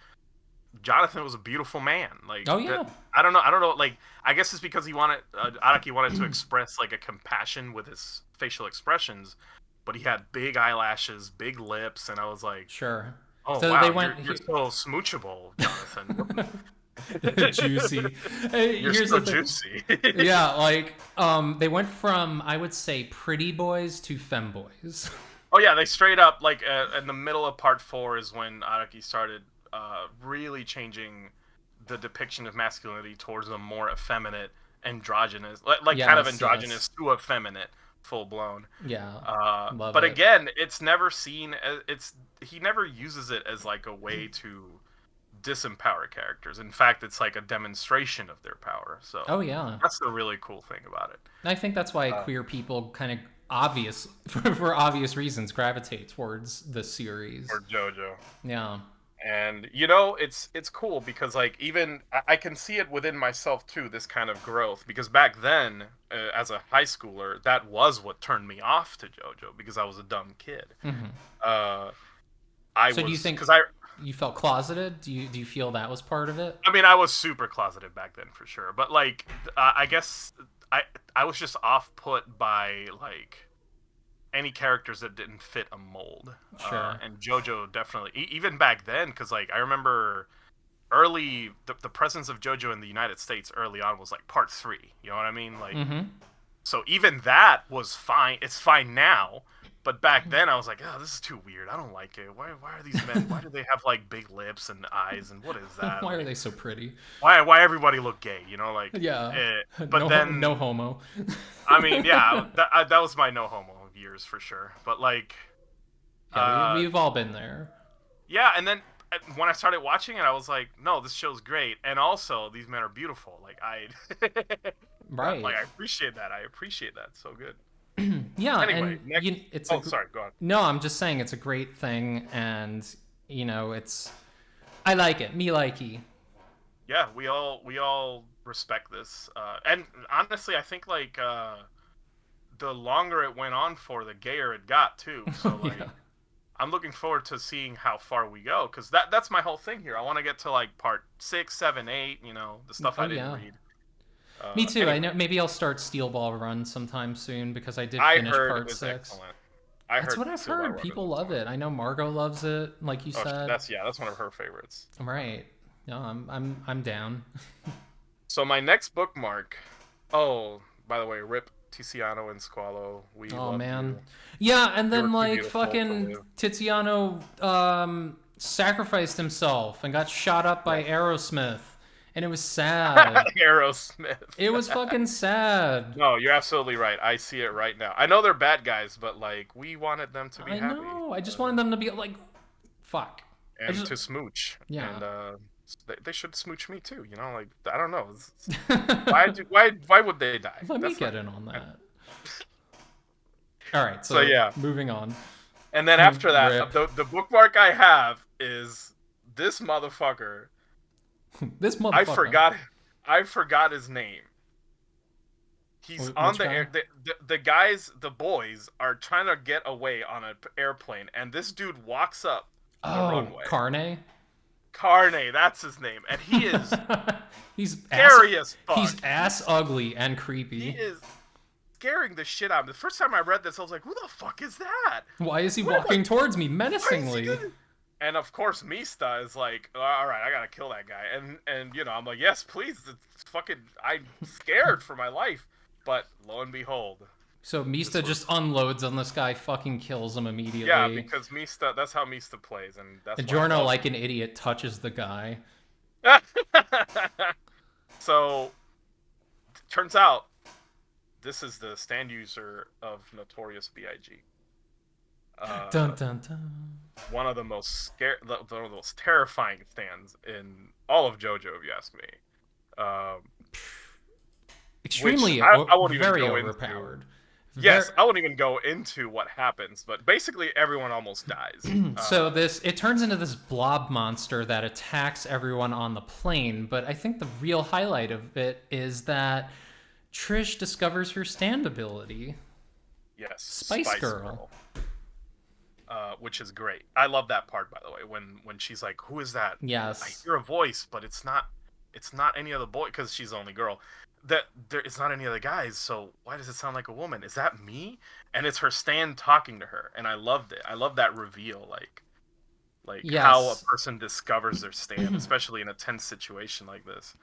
Jonathan was a beautiful man. Like, Oh yeah, I don't know. Like, I guess it's because Araki wanted to express like a compassion with his facial expressions, but he had big eyelashes, big lips, and I was like, sure. oh So wow, they went you're so smoochable, Jonathan. juicy. You're Here's so the thing. juicy. Yeah, like they went from, I would say, pretty boys to femboys. Oh yeah, they straight up like in the middle of part 4 is when Araki started really changing the depiction of masculinity towards a more effeminate, androgynous, like kind of Yes, androgynous to effeminate, full blown. Yeah, love But it. again, it's never seen as he never uses it as like a way to disempower characters. In fact, it's like a demonstration of their power. So Oh yeah, that's the really cool thing about it. I think that's why queer people kind of for obvious reasons gravitate towards the series. Or JoJo. Yeah. And you know, it's cool because like even I can see it within myself too, this kind of growth, because back then as a high schooler, that was what turned me off to JoJo, because I was a dumb kid. Mm-hmm. Do you think because you felt closeted? Do you feel that was part of it? I mean, I was super closeted back then for sure, but like I guess I was just off put by like any characters that didn't fit a mold. Sure. And JoJo definitely, even back then, because like I remember early the presence of JoJo in the United States early on was like part 3. You know what I mean? Like, Mm-hmm. so even that was fine. It's fine now. But back then I was like, oh, this is too weird. I don't like it. Why are these men? Why do they have like big lips and eyes? And what is that? Why are they so pretty? Why everybody look gay? You know, like Yeah. But then no homo. I mean, yeah, that was my no homo years for sure. But like, Yeah, we've all been there. yeah, and then when I started watching it, I was like, no, this show's great, and also these men are beautiful. Like Right. like I appreciate that. So good. Yeah. Anyway, and next... it's sorry, go on. No, I'm just saying it's a great thing, and you know, I like it. Me likey. Yeah, we all respect this. And honestly, I think like the longer it went on for, the gayer it got too. So like, Yeah. I'm looking forward to seeing how far we go, because that's my whole thing here. I want to get to like part 6, 7, 8. You know, the stuff Oh I didn't yeah. read. Me too. I Anyway, know. Maybe I'll start Steel Ball Run sometime soon because I did I finish heard it part was 6. excellent. I That's heard what I've Steel Ball heard. Run was People love excellent. it. I know Margot loves it, like you Oh, said. that's one of her favorites. Right. No, I'm down. So my next bookmark. Oh, by the way, rip Tiziano and Squalo. We Oh loved man. you. Yeah, and You were then too like beautiful to fucking live. Tiziano sacrificed himself and got shot up by Yes. Aerosmith. And it was sad. Aerosmith. It was fucking sad. No, you're absolutely right. I see it right now. I know they're bad guys, but like we wanted them to be I happy know. I just wanted them to be like fuck. I and just to smooch. yeah. And they should smooch me too. You know, like I don't know. Why would they die? Let me That's get not, in on that. All right, so so yeah. moving on. And then after that, Rip. the bookmark I have is this motherfucker. This motherfucker. I forgot his name. He's on Which the guy? air. The guys, the boys, are trying to get away on an airplane, and this dude walks up the Oh, runway. Carne. Carne, that's his name, and he is He's scary as fuck. He's ass ugly and He creepy. is scaring the shit out of me. The first time I read this, I was like, "Who the fuck is that?" Why is he What am walking I- towards me Why is he menacingly? doing- And of course, Mista is like, "All right, I gotta kill that guy," and you know, I'm like, "Yes, please." It's fucking. I'm scared for my life, but lo and behold, So Mista just unloads on this guy, fucking kills him immediately. yeah, because Mista. That's how Mista plays, and that's. And why I Giorno, love like an idiot, touches the guy. him. So, turns out, this is the stand user of Notorious B.I.G. Dun dun dun. One of the most one of the most terrifying stands in all of JoJo, if you ask me. Extremely, I won't even very go into. overpowered. Yes, I won't even go into what happens, but basically everyone almost dies. So it turns into this blob monster that attacks everyone on the plane, but I think the real highlight of it is that Trish discovers her stand ability. Yes, Spice Girl. Which is great. I love that part, by the way, when she's like, "Who is that?" Yes. I hear a voice, but it's not any other boy, because she's the only girl. It's not any other guys. So why does it sound like a woman? Is that me? And it's her stand talking to her, and I loved it. I love that reveal, like Yes. how a person discovers their stand, especially in a tense situation like this.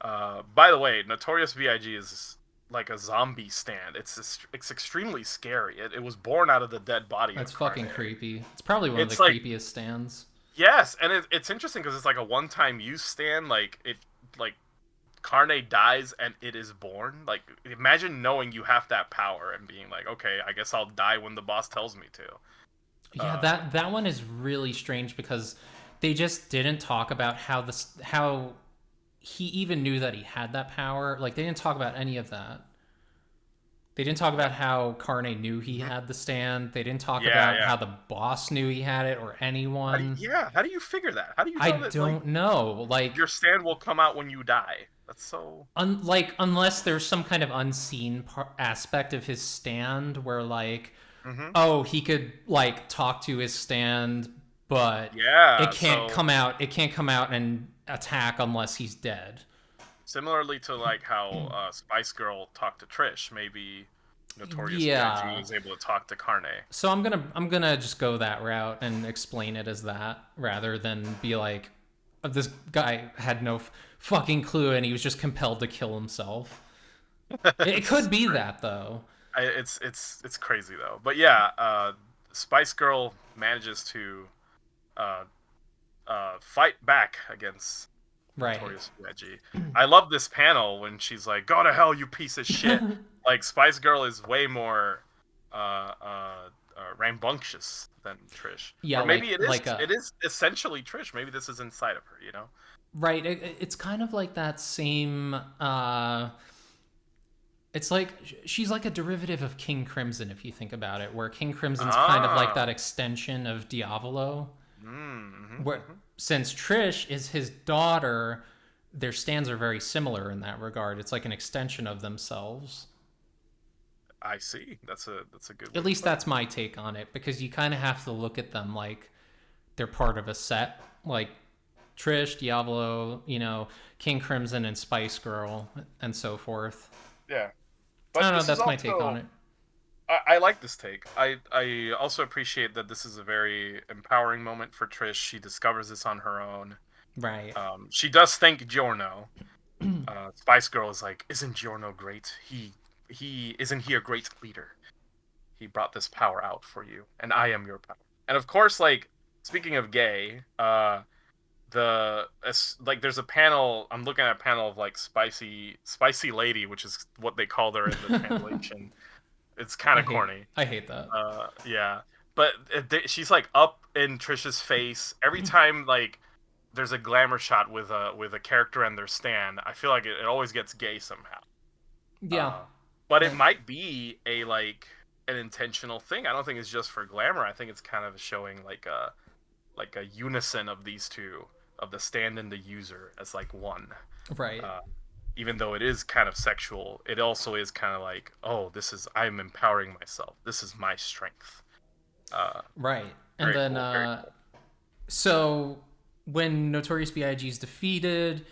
By the way, Notorious B.I.G. is like a zombie stand. It's extremely scary. It was born out of the dead body. That's of fucking Carne. creepy. It's probably one of It's the like- creepiest stands. Yes, and it's interesting because it's like a one-time use stand. Like Carne dies and it is born. Like, imagine knowing you have that power and being like, okay, I guess I'll die when the boss tells me to. Yeah, that one is really strange because they just didn't talk about how he even knew that he had that power. Like, they didn't talk about any of that. They didn't talk about how Carne knew he had the stand. They didn't talk about how the boss knew he had it or anyone. How do you figure that? How do you know I that, don't know. Like, your stand will come out when you die? That's so... unless there's some kind of unseen aspect of his stand where, like, oh, he could, like, talk to his stand, but it can't come out. It can't come out and attack unless he's dead. Similarly to like how Spice Girl talked to Trish, maybe Notorious Yeah. B.I.G. was able to talk to Carne. So I'm gonna just go that route and explain it as that rather than be like, this guy had no fucking clue and he was just compelled to kill himself. It could be that though. It's crazy though. But yeah, Spice Girl manages to fight back against Right. Notorious B.I.G. I love this panel when she's like, "Go to hell, you piece of shit." Like, Spice Girl is way more rambunctious than Trish. Yeah, or maybe like it is essentially Trish. Maybe this is inside of her, you know? Right. It's kind of like that same. It's like she's like a derivative of King Crimson if you think about it, where King Crimson's kind of like that extension of Diavolo. Where since Trish is his daughter, their stands are very similar in that regard. It's like an extension of themselves. I see. That's a good At way to least put it. that's my take on it, because you kind of have to look at them like they're part of a set. Like Trish, Diavolo, King Crimson and Spice Girl, and so forth. Yeah, I but don't know. this is That's my take on also it. I like this take. I also appreciate that this is a very empowering moment for Trish. She discovers this on her own. Right. She does thank Giorno. Spice Girl is like, "Isn't Giorno great? He isn't he a great leader? He brought this power out for you, and I am your power." And of course, like speaking of gay, like there's a panel. I'm looking at a panel of like spicy lady, which is what they called her in the translation. It's kind I of hate. corny. I hate that. Yeah, but she's like up in Trisha's face every time. Like there's a glamour shot with a character and their stand. I feel like it always gets gay somehow. Yeah. Uh, but it Uh, might be a like an intentional thing. I don't think it's just for glamour. I think it's kind of showing like a unison of these two, of the stand and the user as like one. right. Uh, Even though it is kind of sexual, it also is kind of like, oh, this is I'm empowering myself. This is my strength. Uh, Right. And Very then cool. Very cool. so when Notorious B.I.G. is defeated,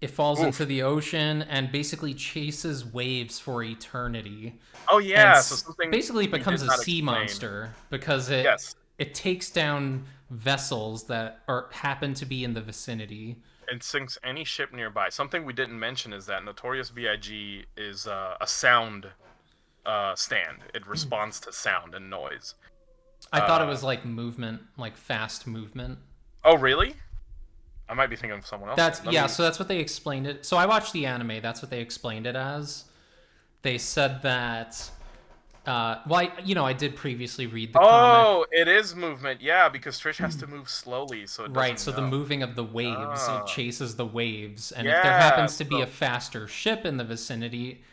it falls into Oof. the ocean and basically chases waves for eternity. Oh And yeah. So something basically we did becomes a not sea explain. monster because it Yes, it takes down vessels that are happen to be in the vicinity. and sinks any ship nearby. Something we didn't mention is that Notorious B.I.G. is a sound stand. It responds to sound and noise. I thought it Uh, was like movement, like fast movement. oh really? I might be thinking of someone else then. That's Let yeah, me. so that's what they explained it. So I watched the anime, that's what they explained it as. They said that I did previously read the comic. Oh, it is movement. Yeah, because Trish has to move slowly so it Right, doesn't so the know. moving of the waves, it Ah, chases the waves, and if there yeah. happens to be a So faster ship in the vicinity,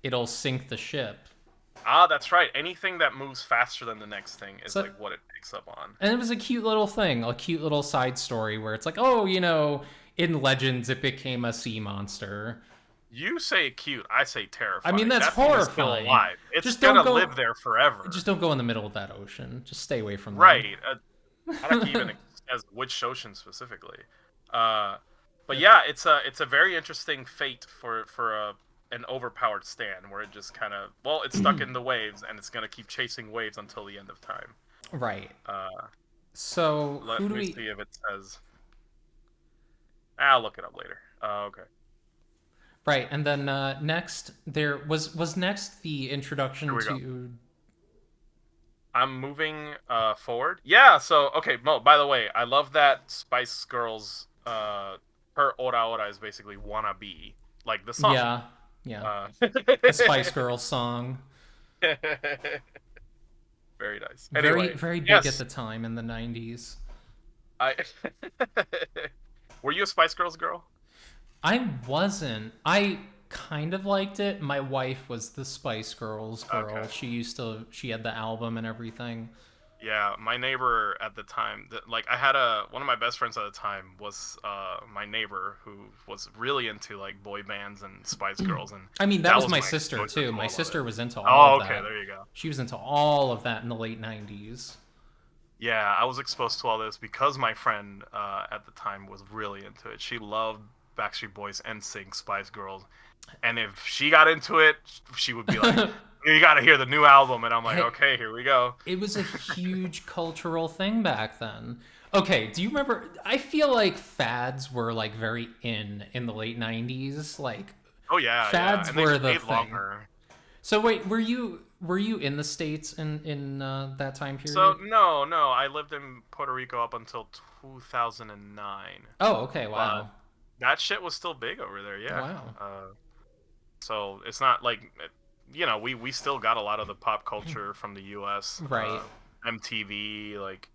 it'll sink the ship. that's right. Anything that moves faster than the next thing is So like what it picks up on. and it was a cute little thing, a cute little side story where it's like, oh, in Legends it became a sea monster. You say cute, I say I mean, terrifying. that's That thing is still horrifying. alive. It's Just don't gonna go live there forever. just don't go in the middle of that ocean. Just stay away from Right. I don't even that. as which ocean specifically. Uh, but yeah, it's a very interesting fate for an overpowered stand where it just kind of it's stuck in the waves and it's gonna keep chasing waves until the end of time. Right. Uh, So Let who do me we? see if it says. I'll look it up later. Okay. Right, and then next there was next the Here introduction we go. to. I'm moving forward. Yeah. So okay, Mo. By the way, I love that Spice Girls. Her Ora Ora is basically wanna be like the song. Yeah, yeah, Uh, the Spice Girls song, very nice. very Anyway, very big at yes, the time in the '90s. I. Were you a Spice Girls girl? I wasn't. I kind of liked it. My wife was the Spice Girls girl. Okay. She had the album and everything. Yeah, my neighbor at the time, like I had one of my best friends at the time was my neighbor who was really into like boy bands and Spice Girls, and I mean, that that was was my my sister exposure too. to My all of it. sister was into all Oh, of okay, that. there you go. She was into all of that in the late '90s. Yeah, I was exposed to all this because my friend at the time was really into it. She loved Backstreet Boys, NSYNC, Spice Girls, and if she got into it, she would be like, "You got to hear the new album," and I'm like, Hey, "Okay, here we go." it was a huge cultural thing back then. Okay, do you remember? I feel like fads were like very in the late '90s. Like Oh yeah, yeah, fads and they were the stayed thing. longer. So wait, were you in the States in that time So period? no, no, I lived in Puerto Rico up until 2009, Oh, okay, but wow, that shit was still big over there. Yeah. wow, So it's not like we still got a lot of the pop culture from the U.S. right. MTV, like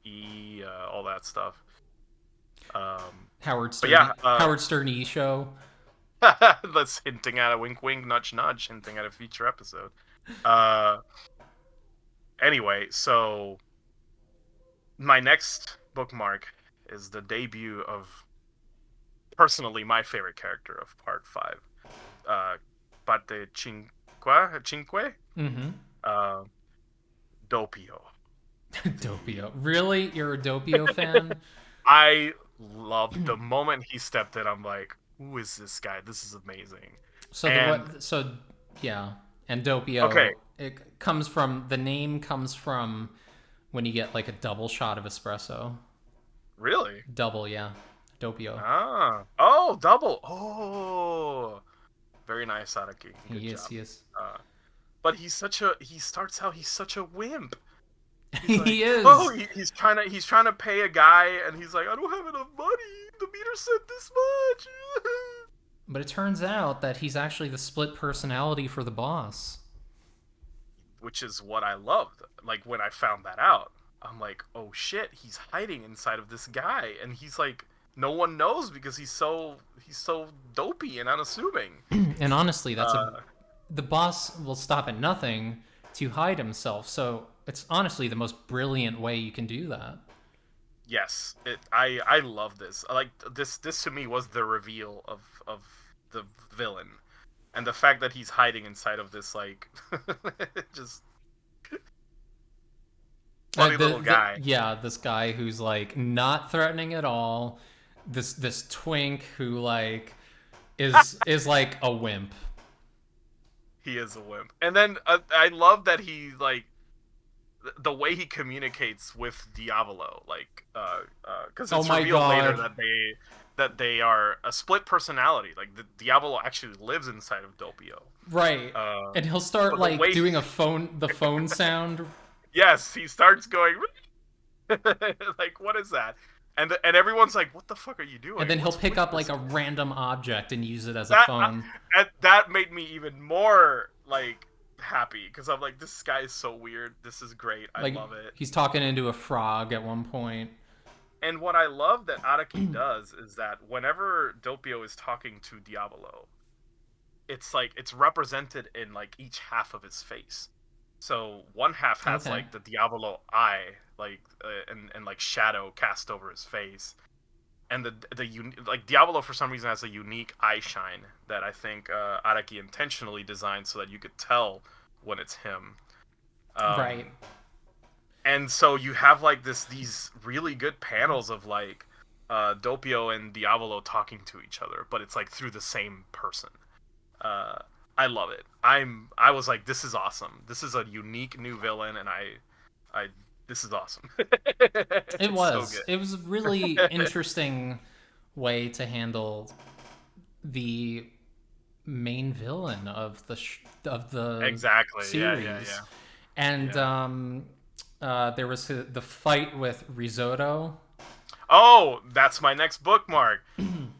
all that stuff. Howard But Stern, yeah, Howard Stern show. that's hinting at a wink, wink, nudge, nudge, hinting at a future episode. Uh, anyway, so my next bookmark is the debut of personally my favorite character of part 5. Parte cinque, Mm-hmm. uh, Doppio. Doppio. Really? You're a Doppio fan? I loved the moment he stepped in. I'm like, who is this guy? This is amazing. So And yeah, and okay, Doppio. The name comes from when you get like a double shot of espresso. really? Double, yeah. Doppio. Oh, double. Oh, very nice, Araki. Good He is. job. He is. But he starts out, he's such a wimp. He's like, He oh, is. he's trying to pay a guy, and he's like, I don't have enough money. The meter said this much. But it turns out that he's actually the split personality for the boss. Which is what I loved. Like when I found that out, I'm like, oh shit, he's hiding inside of this guy, and he's like, no one knows because he's so dopey and unassuming. And honestly, the boss will stop at nothing to hide himself. So it's honestly the most brilliant way you can do that. Yes, I love this. Like this to me was the reveal of the villain, and the fact that he's hiding inside of this like just funny little guy. Yeah, this guy who's like not threatening at all. This twink who like is like a wimp. He is a wimp, and then I love that he like the way he communicates with Diavolo, like because it's revealed later that they are a split personality. Like the Diavolo actually lives inside of Doppio. Right. And he'll start like doing the phone sound. Yes, he starts going like, what is that? And everyone's like, what the fuck are you doing? And then he'll pick up like a random object and use it as a phone. That made me even more like happy because I'm like, this guy is so weird. This is great. I love it. He's talking into a frog at one point. And what I love that Araki does is that whenever Doppio is talking to Diavolo, it's like it's represented in like each half of his face. So one half has like the Diavolo eye, like and like shadow cast over his face, and like Diavolo for some reason has a unique eye shine that I think Araki intentionally designed so that you could tell when it's him. Right. And so you have like these really good panels of like Doppio and Diavolo talking to each other, but it's like through the same person. I love it. I was like, this is awesome. This is a unique new villain, and I this is awesome. It was. So it was a really interesting way to handle the main villain of the exactly series. Yeah. And there was the fight with Risotto. Oh, that's my next bookmark.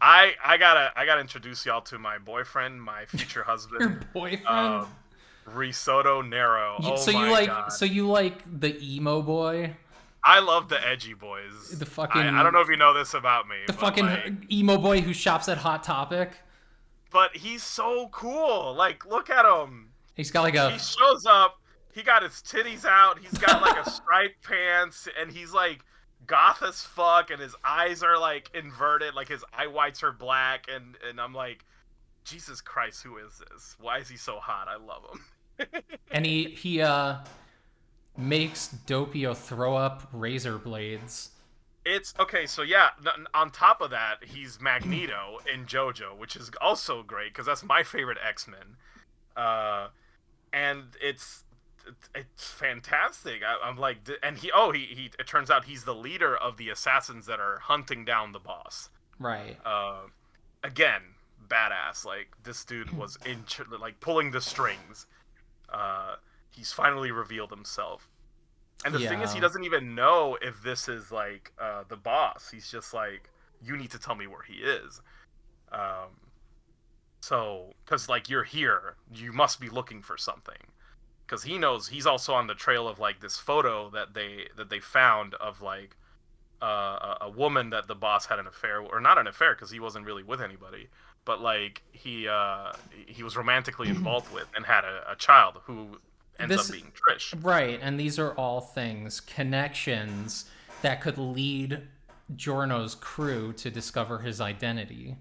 I gotta introduce y'all to my boyfriend, my future husband. Your boyfriend? Risotto Nero. God. So you like the emo boy? I love the edgy boys. The fucking I don't know if you know this about me. The fucking emo boy who shops at Hot Topic. But he's so cool. Like, look at him. He's got like He shows up. He got his titties out. He's got like a striped pants, and he's like goth as fuck, and his eyes are like inverted, like his eye whites are black, and I'm like, Jesus Christ, who is this? Why is he so hot? I love him. And he makes Doppio throw up razor blades. It's okay, so yeah, on top of that, he's Magneto in JoJo, which is also great because that's my favorite X-Men. And it's fantastic. I'm like, and he it turns out he's the leader of the assassins that are hunting down the boss. Right. Again, badass. Like this dude was like pulling the strings. He's finally revealed himself. And the thing is, he doesn't even know if this is like the boss. He's just like, you need to tell me where he is. So, because like you're here, you must be looking for something. Because he knows he's also on the trail of like this photo that they found of like a woman that the boss had an affair, or not an affair because he wasn't really with anybody, but like he was romantically involved with and had a child who ends up being Trish. Right, and these are all things, connections that could lead Giorno's crew to discover his identity.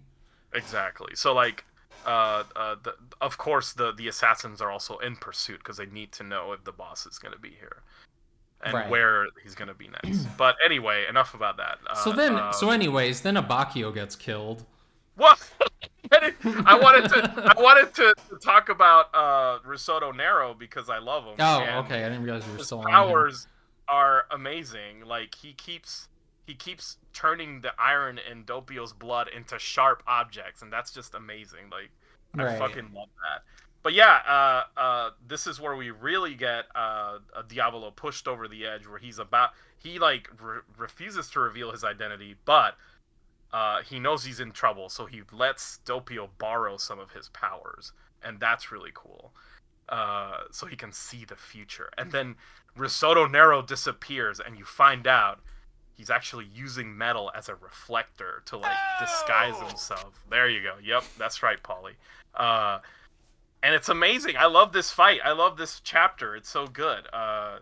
Exactly. So like, of course the assassins are also in pursuit because they need to know if the boss is gonna be here and Right. where he's gonna be next. But anyway, enough about that. So anyways, then Abakio gets killed. What? I wanted to talk about Risotto Nero because I love him. Oh, and okay. I didn't realize you were his still on him. powers are amazing. Like he keeps turning the iron in Doppio's blood into sharp objects, and that's just amazing. Like I fucking love that. But yeah, this is where we really get Diavolo pushed over the edge, where he refuses to reveal his identity, but he knows he's in trouble, so he lets Doppio borrow some of his powers, and that's really cool. So he can see the future, and then Risotto Nero disappears, and you find out he's actually using metal as a reflector to like disguise himself. There you go. Yep, that's right, Paulie. And it's amazing. I love this fight. I love this chapter. It's so good. I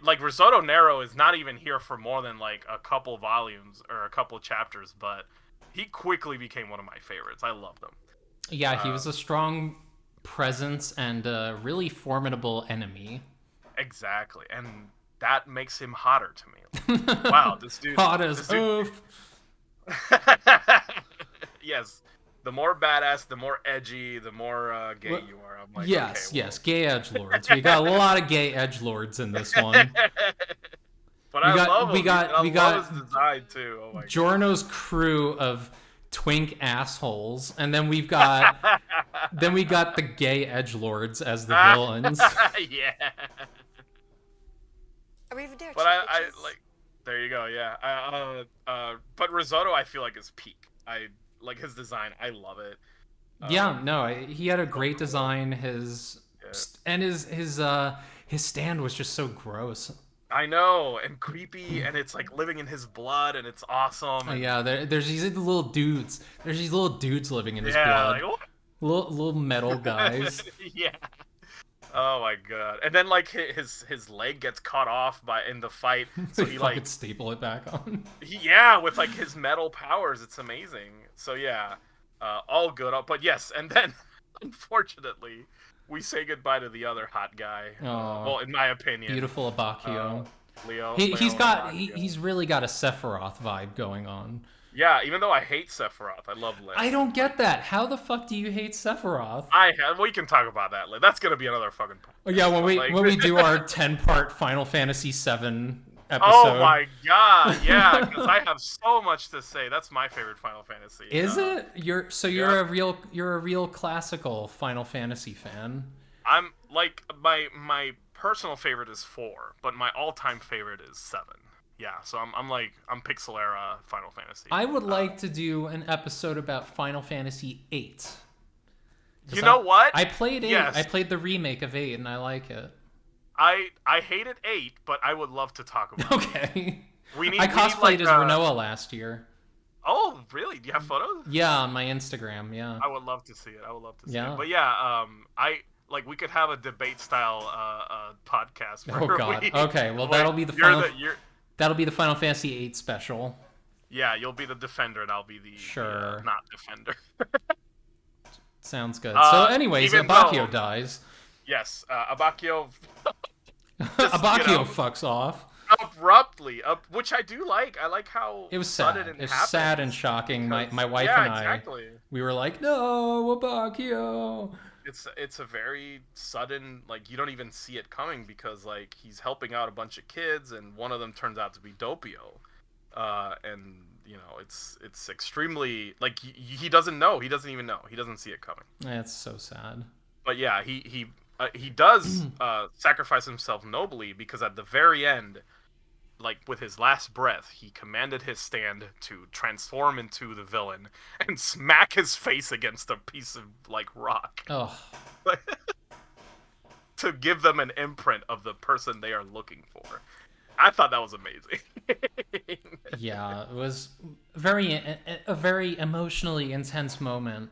like Risotto Nero is not even here for more than like a couple volumes or a couple chapters, but he quickly became one of my favorites. I loved him. Yeah, he was a strong presence and a really formidable enemy. Exactly, and that makes him hotter to me. Like, wow, this dude hot as oof. Yes, the more badass, the more edgy, the more gay you are. I'm like, yes, okay, well. yes, gay edgelords. We got a lot of gay edgelords in this one. But I love him. We got his design too. Oh my Giorno's crew of twink assholes, and then we've got the gay edgelords as the villains. Yeah. Arrivederci, But I bitches. like. There you go. Yeah. But Risotto, I feel like is peak. I like his design. I love it. Yeah, no, he had a great design. His stand was just so gross. I know, and creepy, and it's like living in his blood, and it's awesome. And, yeah, there's these little dudes. There's these little dudes living in his blood. Like, little metal guys. Yeah. Oh my god! And then like his leg gets cut off in the fight, so he like staple it back on. With like his metal powers, it's amazing. So yeah, all good. But yes, and then unfortunately, we say goodbye to the other hot guy. Well, in my opinion, beautiful Abakio. Leo. He's really got a Sephiroth vibe going on. Yeah, even though I hate Sephiroth, I love Leo. I don't get that. How the fuck do you hate Sephiroth? We can talk about that later. That's gonna be another fucking. Oh yeah, when we do our 10-part Final Fantasy VII episode. Oh my god, yeah, because I have so much to say. That's my favorite Final Fantasy. Is it? You're a real classical Final Fantasy fan. I'm like my personal favorite is 4, but my all-time favorite is 7. Yeah, so I'm Pixel era Final Fantasy. I would like to do an episode about Final Fantasy VIII. You know what? I played 8. Yes. I played the remake of 8, and I like it. I hated 8, but I would love to talk about it. Okay. I cosplayed as Renoa last year. Oh, really? Do you have photos? Yeah, on my Instagram, yeah. I would love to see it. Yeah. But yeah, we could have a debate style podcast. Oh god. Okay, well that'll be the Final Fantasy VIII special. Yeah, you'll be the defender, and I'll be the not defender. Sounds good. So, anyways, Abakio dies. Yes, Abakio. Abakio fucks off abruptly, which I do like. I like how it was sad. It was sad and shocking. My wife and I, we were like, "No, Abakio." It's a very sudden, like you don't even see it coming because like he's helping out a bunch of kids, and one of them turns out to be Doppio, and you know it's extremely like he doesn't know. He doesn't even know. He doesn't see it coming. That's so sad. But yeah, he does sacrifice himself nobly because at the very end, like with his last breath, he commanded his stand to transform into the villain and smack his face against a piece of like rock. Oh. To give them an imprint of the person they are looking for. I thought that was amazing. Yeah, it was a very emotionally intense moment.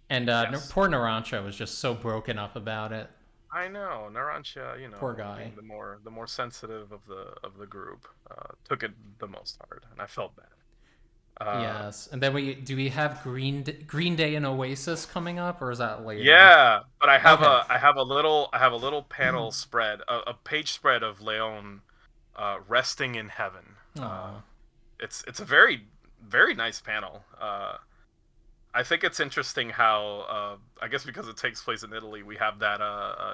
And poor Naranjo was just so broken up about it. I know Narancia, Poor guy. being the more sensitive of the group, took it the most hard, and I felt bad. Yes, and then we have Green Day and Oasis coming up, or is that later? Yeah, but Okay. I have a little panel spread, a page spread of Leon, resting in heaven. Aw. It's a very very nice panel. I think it's interesting how, I guess because it takes place in Italy, we have that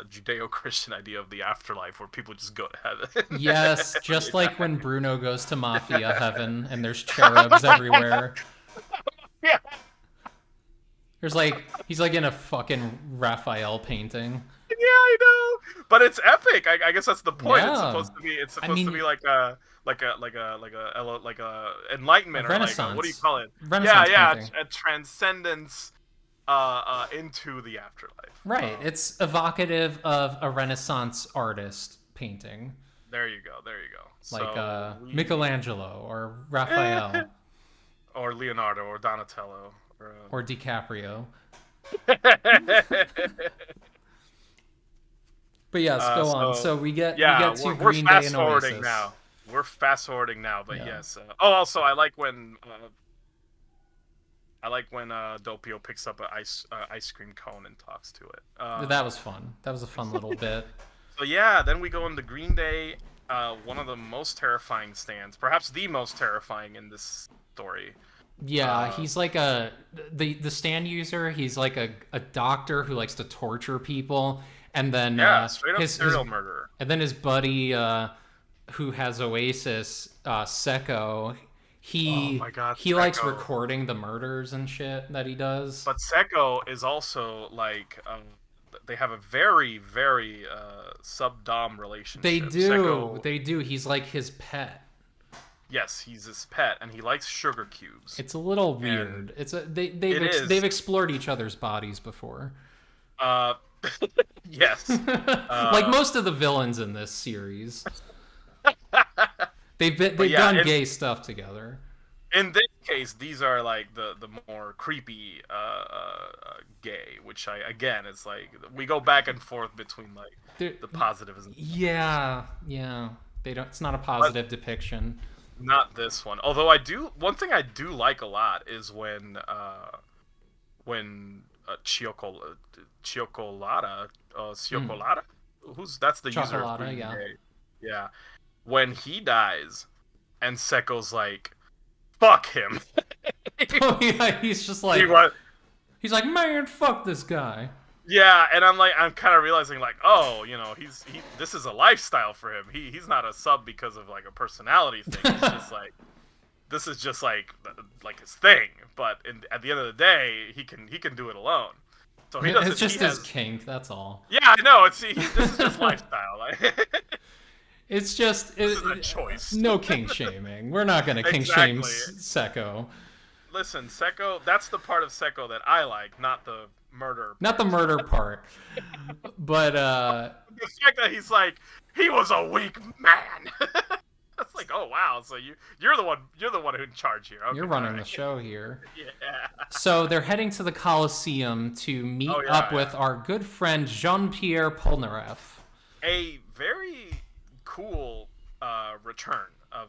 Judeo-Christian idea of the afterlife where people just go to heaven. Yes, when just they like die. when Bruno goes to Mafia Heaven and there's cherubs everywhere. Yeah, There's like he's like in a fucking Raphael painting. yeah, I know. But it's epic. I guess that's the point. Yeah. It's I supposed to be mean, like a a enlightenment, or like a, what do you Renaissance. call it? Yeah, Renaissance yeah, painting. a transcendence into the afterlife. Right. It's evocative of a Renaissance artist painting. There you go. There you go. Like So we Michelangelo or Raphael or Leonardo or Donatello or or DiCaprio. But yes, go on. so So we yeah, get to we're Green Day fast and forwarding Oasis. now. We're fast forwarding now, but Yeah. yes. Oh, also I like when Doppio picks up an ice cream cone and talks to it. That was fun. That was a fun little bit. So yeah, then we go into Green Day, one of the most terrifying stands, perhaps the most terrifying in this story. Yeah, Uh, he's like the stand user. He's like a doctor who likes to torture people, and then yeah, straight up his serial murderer. and then his buddy who has Oasis, Seko. Oh my God, He likes Seko. recording the murders and shit that he does. But Seko is also like, they have a very very sub-dom They relationship. do, Seko, they do. He's like his pet. yes, he's his pet, and he likes sugar cubes. It's a little And weird. It's a it is. they've explored each other's bodies before. Uh, yes. Like most of the villains in this series, But they've yeah, done gay stuff together. in this case, these are like the more creepy gay, which I again, it's like we go back and forth between like They're, the positives and yeah, yeah. They don't. It's not a but positive depiction. not this one. Although I do, one thing I do like a lot is when Chiocolata, Ciocolata, who's that's the user of Chocolata, Green yeah. Day. Yeah, when he dies, and Seko's like, "Fuck him." Oh yeah, he's just He like was, he's like, man, fuck this guy. yeah, and I'm kind of realizing like, oh, this is a lifestyle for him. He's not a sub because of like a personality thing. It's just like, this is just like his thing. But at the end of the day, he can do it alone. So he doesn't. It's just he his has, kink. That's all. yeah, I know. This is just lifestyle. Like, It's just this is a choice. no kink shaming. We're not gonna kink shame Exactly. Seko. Listen, Seko. That's the part of Seko that I like, not the murder. Not the murder part, but The fact that he's like, he was a weak man. It's like, oh wow, so you're the one who's in charge here. Okay, you're running all the right. show here. Yeah. So they're heading to the Coliseum to meet Oh, yeah, up with yeah. our good friend Jean-Pierre Polnareff. A very cool return of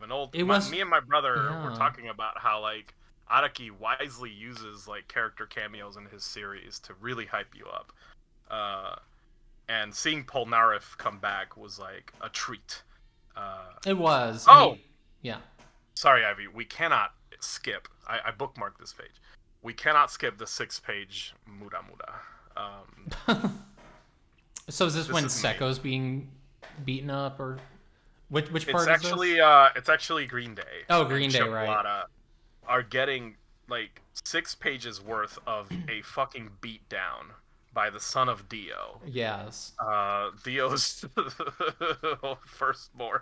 an old. It was- me and my brother yeah. were talking about how like Araki wisely uses like character cameos in his series to really hype you up. And seeing Polnareff come back was like a treat. It was. Oh! Yeah. Sorry, Ivy, we cannot skip. I bookmarked this page. We cannot skip the 6-page Muda Muda. So is this when is me. Seko's being beaten up, or which part It's is actually this? it's actually Green Day. Oh, and Green Day, right. Chocolata are getting like 6 pages worth of a fucking beat down by the son of Dio. Yes. Dio's firstborn.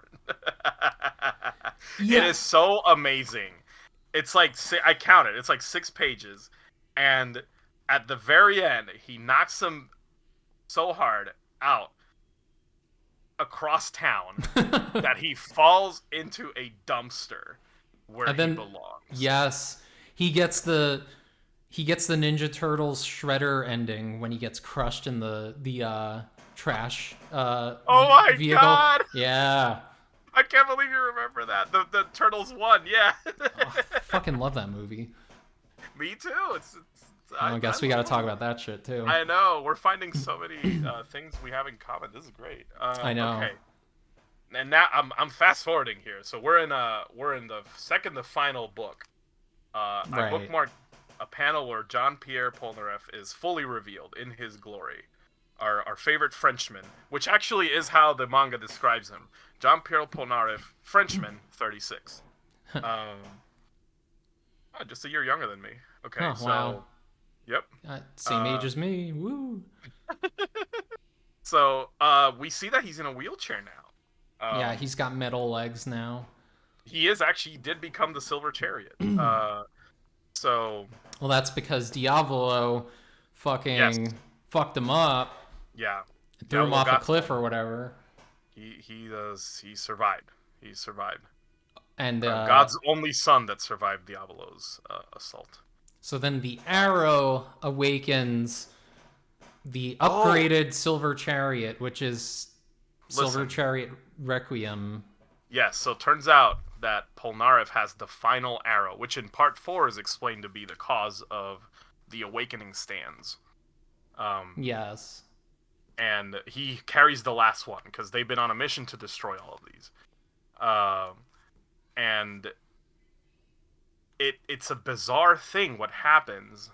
Yeah. It is so amazing. It's like I counted. It's like 6 pages, and at the very end, he knocks him so hard out across town that he falls into a dumpster where And then- he belongs. Yes. He gets the he gets the Ninja Turtles Shredder ending when he gets crushed in the trash Oh my vehicle. god! Yeah. I can't believe you remember that. The Turtles won, yeah. Oh, I fucking love that movie. Me too. I guess we got to talk about that shit too. I know. We're finding so many things we have in common. This is great. I know. Okay. And now I'm fast forwarding here. So we're in the second to final book. I Right. bookmarked a panel where Jean-Pierre Polnareff is fully revealed in his glory. Our favorite Frenchman, which actually is how the manga describes him. Jean-Pierre Polnareff, Frenchman, 36. Just a year younger than me. Okay, Oh, so wow. yep. Same age as me. Woo. So we see that he's in a wheelchair now. Yeah, he's got metal legs now. He did become the Silver Chariot. So Well, that's because Diavolo fucking fucked him up. Yeah. Threw him off a cliff or whatever. He survived. He survived. And God's only son that survived Diavolo's assault. So then the arrow awakens the upgraded Silver Chariot, which is Silver Chariot Requiem. Yes, so it turns out that Polnareff has the final arrow, which in part 4 is explained to be the cause of the awakening stands. Yes. And he carries the last one, because they've been on a mission to destroy all of these. And it's a bizarre thing what happens.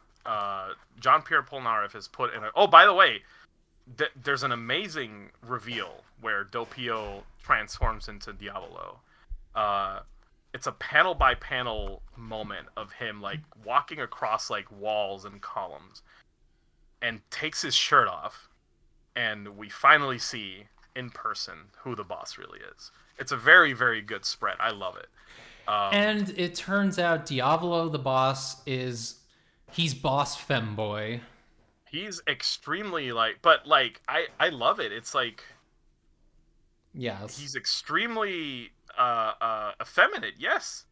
Jean-Pierre Polnareff is put in a... Oh, by the way, there's an amazing reveal where Doppio transforms into Diavolo. It's a panel by panel moment of him like walking across like walls and columns and takes his shirt off, and we finally see in person who the boss really is. It's a very, very good spread. I love it. And it turns out Diavolo, the boss, he's boss femboy. He's extremely but I love it. It's like, yes, he's extremely effeminate. Yes,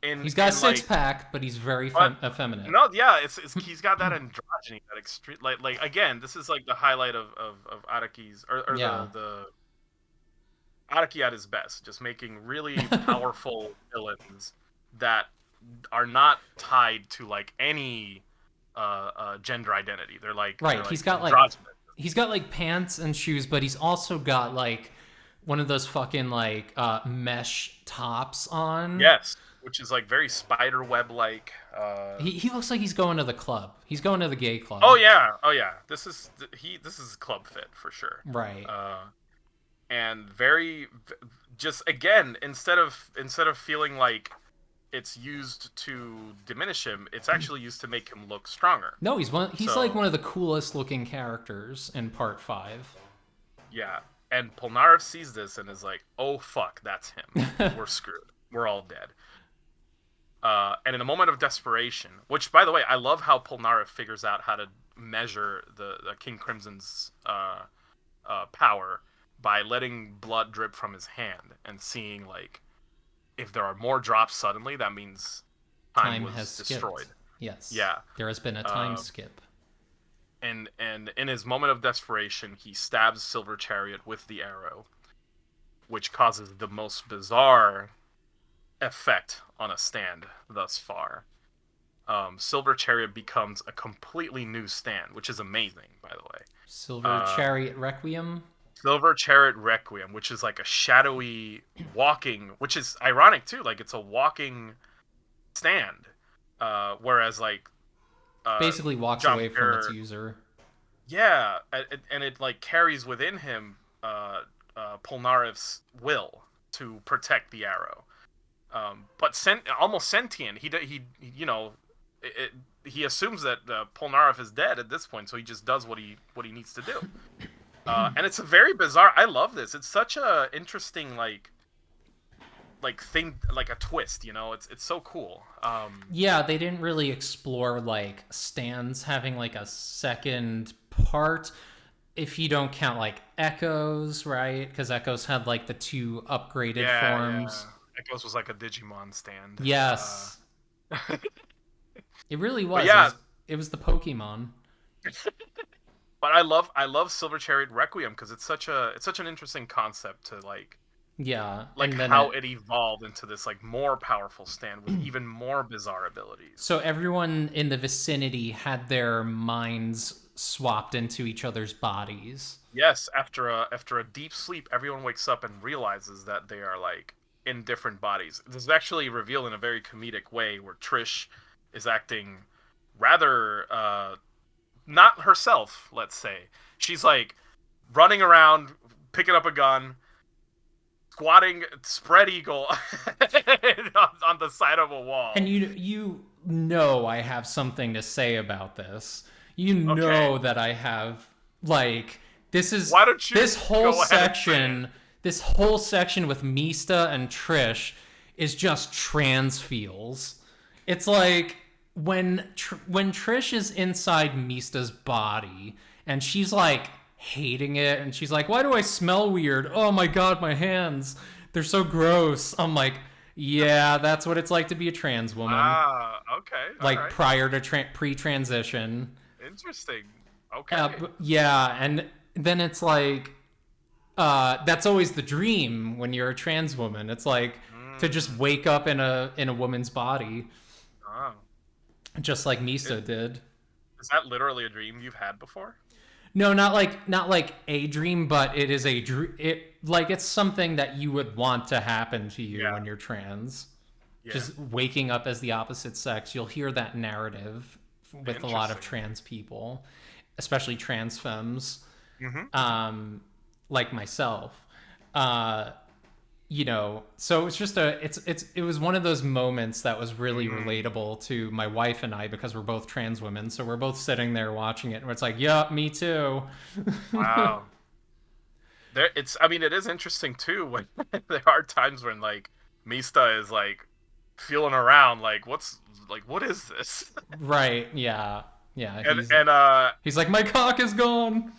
and he's got a six pack, but he's very effeminate. No, yeah, it's he's got that androgyny, that extreme like again. This is like the highlight of Araki's or the Araki at his best, just making really powerful villains that are not tied to like any gender identity. They're like he's got like pants and shoes, but he's also got like one of those fucking like mesh tops on. Yes, which is like very spider web like. He looks like he's going to the club. He's going to the gay club. Oh yeah. This is club fit for sure. Right. And very just again, instead of feeling like it's used to diminish him, it's actually used to make him look stronger. No, he's like one of the coolest looking characters in part 5. Yeah. And Polnareff sees this and is like, "Oh fuck, that's him. We're screwed. We're all dead." And in a moment of desperation, which by the way, I love how Polnareff figures out how to measure the King Crimson's power by letting blood drip from his hand and seeing like if there are more drops suddenly, that means time was destroyed. Skipped. Yes. Yeah. There has been a time skip. And in his moment of desperation, he stabs Silver Chariot with the arrow, which causes the most bizarre effect on a stand thus far. Silver Chariot becomes a completely new stand, which is amazing, by the way. Silver Chariot Requiem? Silver Chariot Requiem, which is like a shadowy walking, which is ironic too, like it's a walking stand. Whereas like basically walks away from its user. Yeah, and it like carries within him Polnareff's will to protect the arrow. But almost sentient. He assumes that Polnareff is dead at this point, so he just does what he needs to do. And it's a very bizarre. I love this. It's such a interesting like thing, like a twist. It's so cool. Yeah, they didn't really explore like stands having like a second part, if you don't count like Echoes, right? Because Echoes had like the 2 upgraded forms. Yeah. Echoes was like a Digimon stand. Yes. It really was. Yeah. it was the Pokemon. But I love Silver Chariot Requiem because it's such an interesting concept to Yeah, like and then how it evolved into this like more powerful stand with even more bizarre abilities. so everyone in the vicinity had their minds swapped into each other's bodies. Yes, after a deep sleep, everyone wakes up and realizes that they are like in different bodies. This is actually revealed in a very comedic way where Trish is acting rather not herself, let's say. She's like running around, picking up a gun, squatting spread eagle on the side of a wall. And you know I have something to say about this. You Okay. know that I have like this is Why don't you this whole go ahead and say it? section this whole section with Mista and Trish is just trans feels. It's like when Trish is inside Mista's body and she's like hating it and she's like, "Why do I smell weird? Oh my god, my hands. They're so gross." I'm like, "Yeah, that's what it's like to be a trans woman." Ah, okay, all Like right. prior to pre-transition. Interesting. Okay. Yeah, and then it's like that's always the dream when you're a trans woman. It's like to just Mm. wake up in a woman's body, Oh. just like Is, Mista did. is that literally a dream you've had before? No, not like a dream, but it is a dream. It like it's something that you would want to happen to you Yeah. when you're trans. Yeah. Just waking up as the opposite sex. You'll hear that narrative with a lot of Interesting. trans people, especially trans femmes, Mm-hmm. like myself. Uh, so it's just it was one of those moments that was really Mm-hmm. relatable to my wife and I because we're both trans women. So we're both sitting there watching it, and it's like, yeah, me too. Wow. I mean, it is interesting too when there are times when like Mista is like feeling around, like what is this? Right? Yeah, yeah. And He's and he's like, my cock is gone.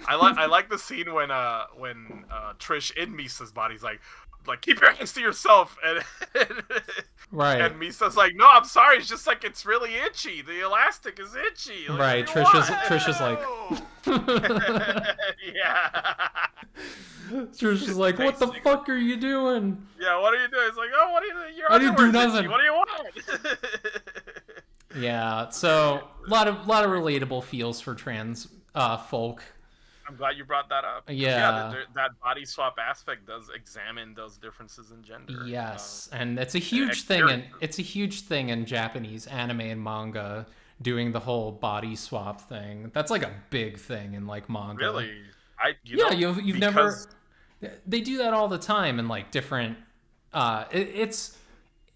I like the scene when Trish in Misa's body's like keep your hands to yourself Right, and Misa's like, no, I'm sorry, it's just like it's really itchy. The elastic is itchy. Like, what do right. you Trisha's like, want? Yeah. Trisha's like, what the Basically. fuck are you doing? Yeah, what are you doing? It's like, oh, what are you? Your I didn't do underwear's itchy. nothing. What do you want? Yeah. So a lot of relatable feels for trans folk. I'm glad you brought that up. 'Cause, Yeah. that body swap aspect does examine those differences in gender. Yes, and it's a huge thing, and Experience. it's a huge thing in Japanese anime and manga, doing the whole body swap thing. That's like a big thing in like manga. Really, Yeah, you've never. because They do that all the time in like different. It's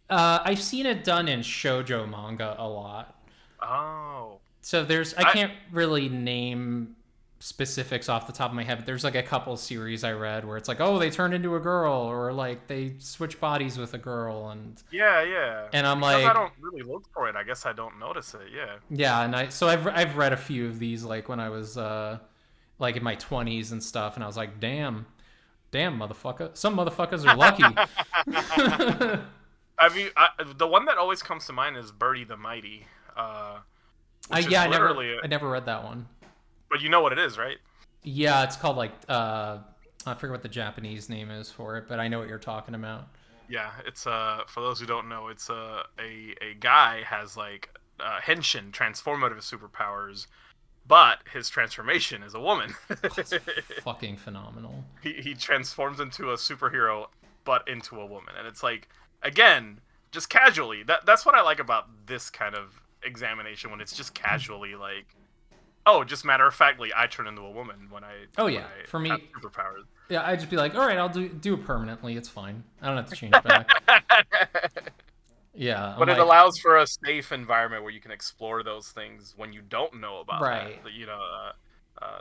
I've seen it done in shoujo manga a lot. oh So I I can't really name specifics off the top of my head, but there's like a couple series I read where it's like, oh, they turn into a girl, or like they switch bodies with a girl, yeah and I'm because like, I don't really look for it. I guess I don't notice it. Yeah. yeah, and I've read a few of these like when I was like in my 20s and stuff, and I was like, damn motherfucker, some motherfuckers are lucky. I mean, the one that always comes to mind is Birdie the Mighty, which is Yeah, literally. I never read that one. But you know what it is, right? Yeah, it's called like I forget what the Japanese name is for it, but I know what you're talking about. Yeah, it's for those who don't know, it's a guy has like henshin transformative superpowers, but his transformation is a woman. It's fucking phenomenal. He transforms into a superhero, but into a woman, and it's like again, just casually. That's what I like about this kind of examination when it's just casually like, oh, just matter of factly, I turn into a woman when I Oh when yeah, I for me, have superpowers. yeah, I'd just be like, all right, I'll do it permanently. It's fine. I don't have to change back. Yeah, I'm But it like, allows for a safe environment where you can explore those things when you don't know about right. that.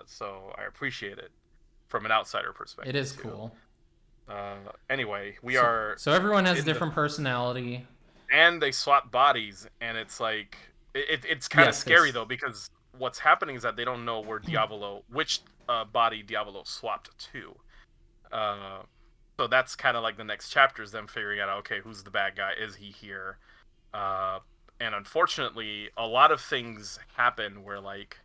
So I appreciate it from an outsider It perspective is too. cool. Anyway, we So, are so everyone has a in the different personality. and they swap bodies, and it's like it's kind of Yes, scary though because what's happening is that they don't know where Hmm. Diavolo, which body Diavolo swapped to. Uh, so that's kind of like the next chapter is them figuring out, okay, who's the bad guy? Is he here? Uh, And unfortunately, a lot of things happen where, like,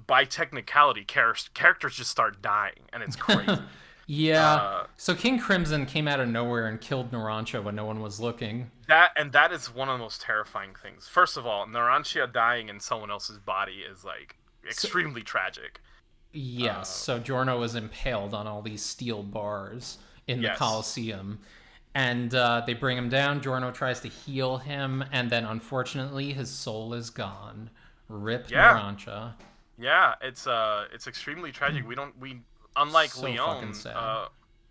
by technicality, characters just start dying, and it's crazy. Yeah. Uh, So King Crimson came out of nowhere and killed Narancha when no one was looking. that is one of the most terrifying things. First of all, Narantia dying in someone else's body is, like, So, extremely tragic. yes. Uh, So Giorno was impaled on all these steel bars in the yes. Colosseum. And they bring him down. Giorno tries to heal him. And then, unfortunately, his soul is gone. Rip Yeah. Narancha. Yeah, it's extremely tragic. We unlike So fucking Leon, sad.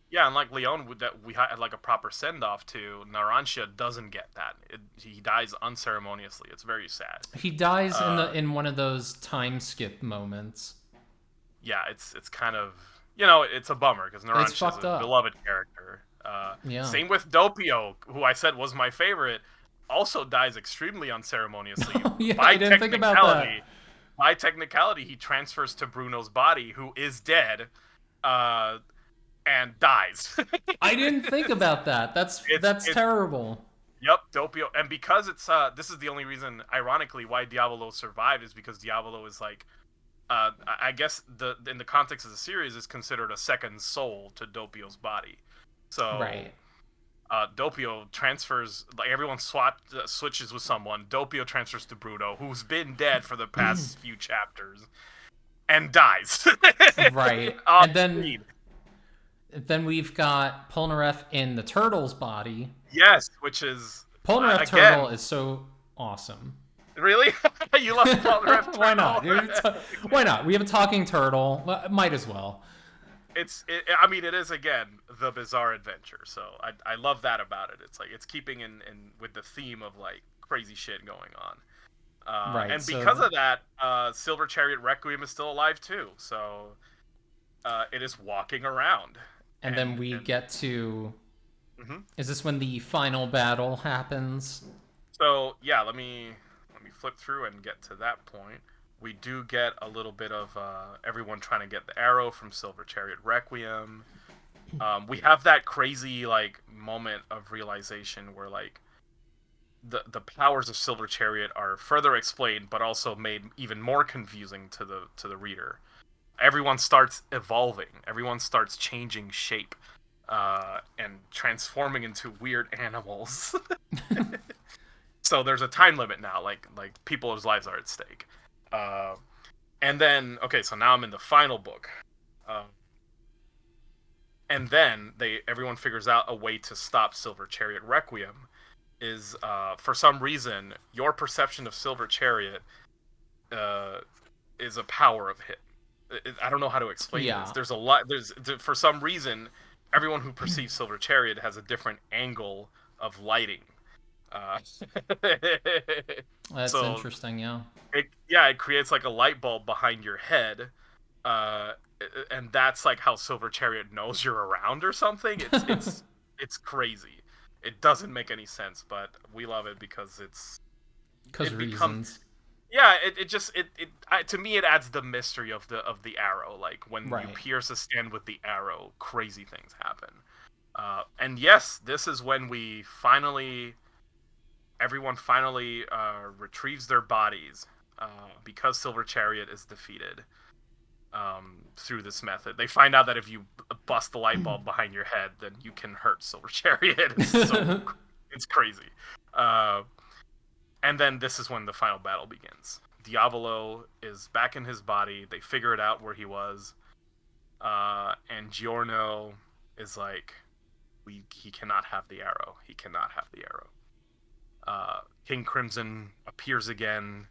yeah, unlike Leon that we had like a proper send off to, Narancia doesn't get that. He dies unceremoniously. It's very sad. He dies in Uh, the in one of those time skip moments. yeah, it's kind of, it's a bummer because It's Narancia is fucked a up. beloved character. Yeah. Same with Doppio, who I said was my favorite, also dies extremely unceremoniously. Oh, yeah, I By didn't think about that. technicality, by technicality, he transfers to Bruno's body, who is dead, uh, and dies. I didn't think about that. That's it's terrible. Yep, Doppio, and because it's this is the only reason, ironically, why Diavolo survived is because Diavolo is like, I guess in the context of the series is considered a second soul to Doppio's body. So Right. Doppio transfers, like, everyone switches with someone. Doppio transfers to Bruno, who's been dead for the past few chapters, and dies. Right. Off And then screen. then we've got Polnareff in the turtle's body. Yes, which is, Polnareff turtle again, is so awesome. really, you love Polnareff Why not? Turtle? Why not? We have a talking turtle. Might as well. I mean, it is, again, the bizarre adventure, so I love that about it. It's like it's keeping in with the theme of, like, crazy shit going on, Right. and So because of that, Silver Chariot Requiem is still alive too, so it is walking around, and then we get to. Mhm. Is this when the final battle happens? So yeah, let me flip through and get to that point. We do get a little bit of everyone trying to get the arrow from Silver Chariot Requiem. We have that crazy, like, moment of realization where, like, the powers of Silver Chariot are further explained, but also made even more confusing to the reader. Everyone starts evolving. Everyone starts changing shape, and transforming into weird animals. So there's a time limit now. Like people's lives are at stake. Uh, and then, okay, so now I'm in the final book. Uh, and then everyone figures out a way to stop Silver Chariot Requiem. Is, for some reason, your perception of Silver Chariot is a power of hit. I don't know how to explain Yeah. this. There's a lot. For some reason, everyone who perceives Silver Chariot has a different angle of lighting. Uh, That's so interesting. Yeah. it creates, like, a light bulb behind your head, uh, and that's, like, how Silver Chariot knows you're around or something. It's crazy. It doesn't make any sense, but we love it because Because it becomes, reasons. yeah, it just to me, it adds the mystery of the arrow. Like, when you Right. pierce a stand with the arrow, crazy things happen. And yes, this is when everyone finally retrieves their bodies, because Silver Chariot is defeated, through this method. They find out that if you bust the light bulb behind your head, then you can hurt Silver Chariot. It's crazy. Uh, and then this is when the final battle begins. Diavolo is back in his body. They figured out where he was, and Giorno is like, he cannot have the arrow. He cannot have the arrow. King Crimson appears again,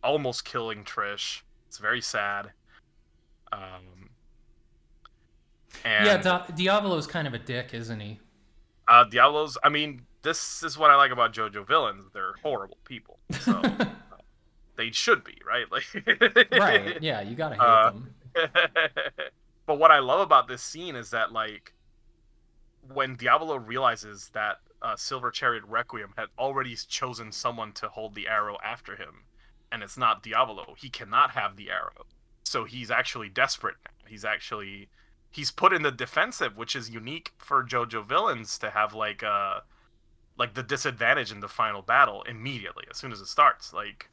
almost killing Trish. It's very sad. Yeah. And Diavolo's kind of a dick, isn't he? Diablos, I mean, this is what I like about JoJo villains. They're horrible people. So they should be, right? Right. Like, Yeah. You gotta hate uh, them. but what I love about this scene is that, like, when Diavolo realizes that Silver Chariot Requiem had already chosen someone to hold the arrow after him, and it's not Diavolo, he cannot have the arrow. So he's actually desperate now. He's put in the defensive, which is unique for JoJo villains, to have, like, like the disadvantage in the final battle immediately as soon as it starts. Like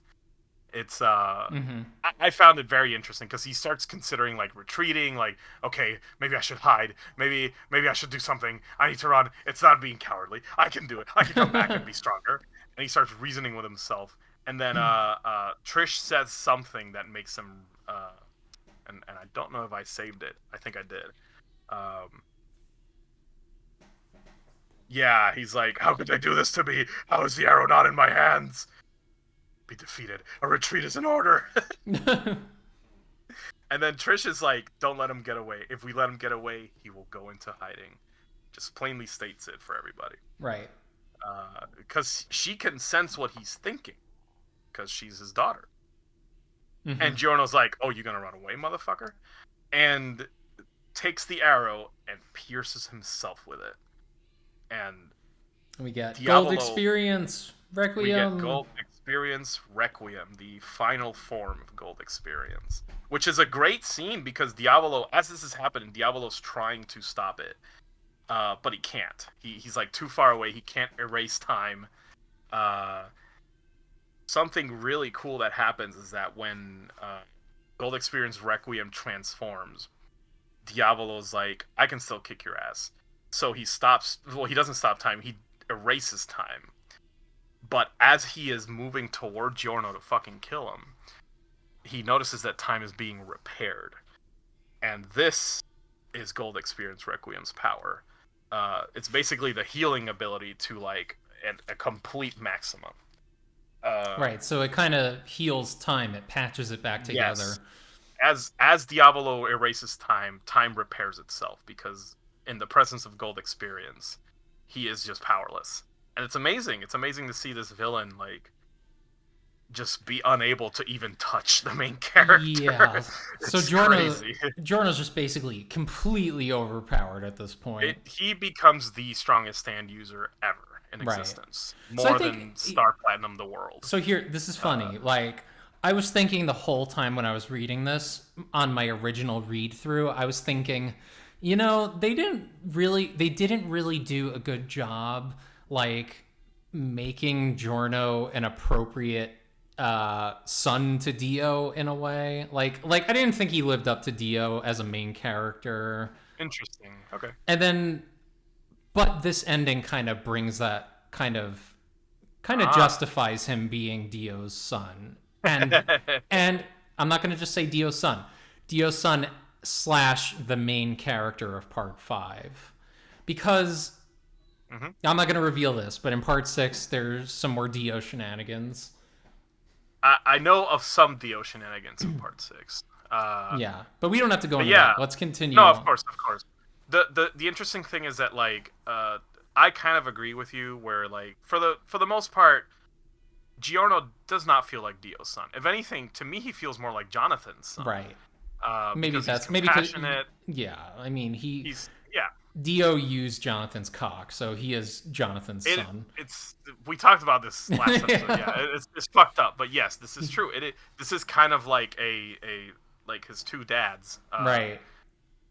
it's Mm-hmm. I found it very interesting because he starts considering like retreating, like, okay, maybe I should hide, maybe I should do something. I need to run. It's not being cowardly. I can do it. I can come back and be stronger. And he starts reasoning with himself. And then Trish says something that makes him and I don't know if I saved it. I think I did. Um, yeah, he's like, how could they do this to me? How is the arrow not in my hands? Be defeated. A retreat is in order. And then Trish is like, don't let him get away. If we let him get away, he will go into hiding. Just plainly states it for everybody. Right. Because she can sense what he's thinking. Because she's his daughter. Mm-hmm. And Giorno's like, oh, you gonna run away, motherfucker? And takes the arrow and pierces himself with it. And we get Diavolo, Gold Experience, Requiem. We get Gold Experience, Requiem, the final form of Gold Experience. Which is a great scene because Diavolo, as this is happening, Diavolo's trying to stop it. But he can't. He's like too far away. He can't erase time. Something really cool that happens is that when Gold Experience Requiem transforms, Diavolo's like, I can still kick your ass. So he stops. Well, he doesn't stop time. He erases time. But as he is moving toward Giorno to fucking kill him, he notices that time is being repaired. And this is Gold Experience Requiem's power. It's basically the healing ability to like a complete maximum. Right, so it kind of heals time. It patches it back together. Yes. As Diavolo erases time, time repairs itself because in the presence of Gold Experience, he is just powerless. And it's amazing. It's amazing to see this villain like just be unable to even touch the main character. Yeah. So Crazy. Giorno's just basically completely overpowered at this point. He becomes the strongest stand user ever in existence. Right. More than Star Platinum the world. So here, this is funny. Like, I was thinking the whole time when I was reading this, on my original read through, I was thinking, you know, they didn't really do a good job, like, making Giorno an appropriate son to Dio in a way. Like I didn't think he lived up to Dio as a main character. Interesting. Okay. And then, but this ending kind of brings that kind of justifies him being Dio's son. And and I'm not going to just say Dio's son / the main character of part 5, because I'm not going to reveal this, but in part 6 there's some more Dio shenanigans. I know of some Dio shenanigans in part 6. Yeah, but we don't have to go into that. Let's continue. No, of course. The interesting thing is that like I kind of agree with you where like for the most part, Giorno does not feel like Dio's son. If anything, to me he feels more like Jonathan's son. Right. Maybe because yeah, I mean he's Dio used Jonathan's cock, so he is Jonathan's son. We talked about this last episode. Yeah, it's fucked up, but yes, this is true. This is kind of like a like his two dads. Right.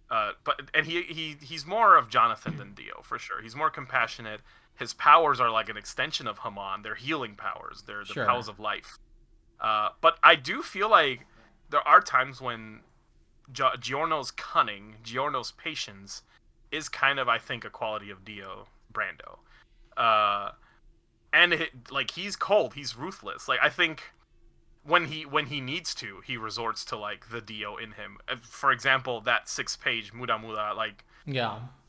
But he's more of Jonathan than Dio for sure. He's more compassionate. His powers are like an extension of Haman. They're healing powers. They're the powers of life. But I do feel like there are times when Giorno's cunning, Giorno's patience, is kind of, I think, a quality of Dio Brando. And like he's cold, he's ruthless. Like I think when he needs to, he resorts to like the Dio in him. For example, that 6-page Muda Muda, like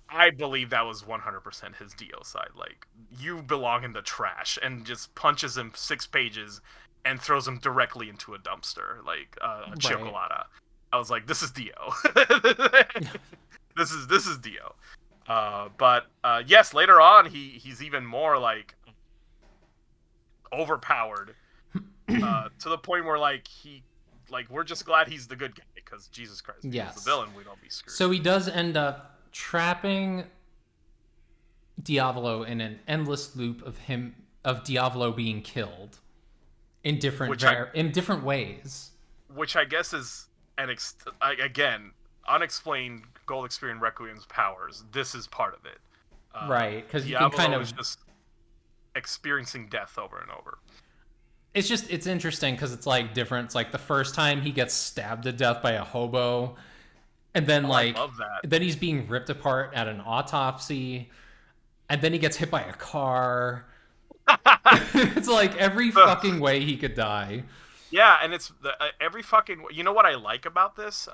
I believe that was 100% his Dio side. Like you belong in the trash, and just punches him 6 pages and throws him directly into a dumpster, like a chocolata. I was like, this is Dio. This is Dio. But yes, later on he's even more like overpowered to the point where like we're just glad he's the good guy because Jesus Christ, if he's the villain, we don't be screwed. So he does end up trapping Diavolo in an endless loop of Diavolo being killed in different ways, which I guess is again unexplained Gold Experience Requiem's powers. This is part of it, right? Because you can kind of experiencing death over and over. It's interesting because it's like different. It's like the first time he gets stabbed to death by a hobo, and then Oh, I like love that. then he's being ripped apart at an autopsy, and then he gets hit by a car. It's like every fucking way he could die. Yeah, and it's every fucking. You know what I like about this?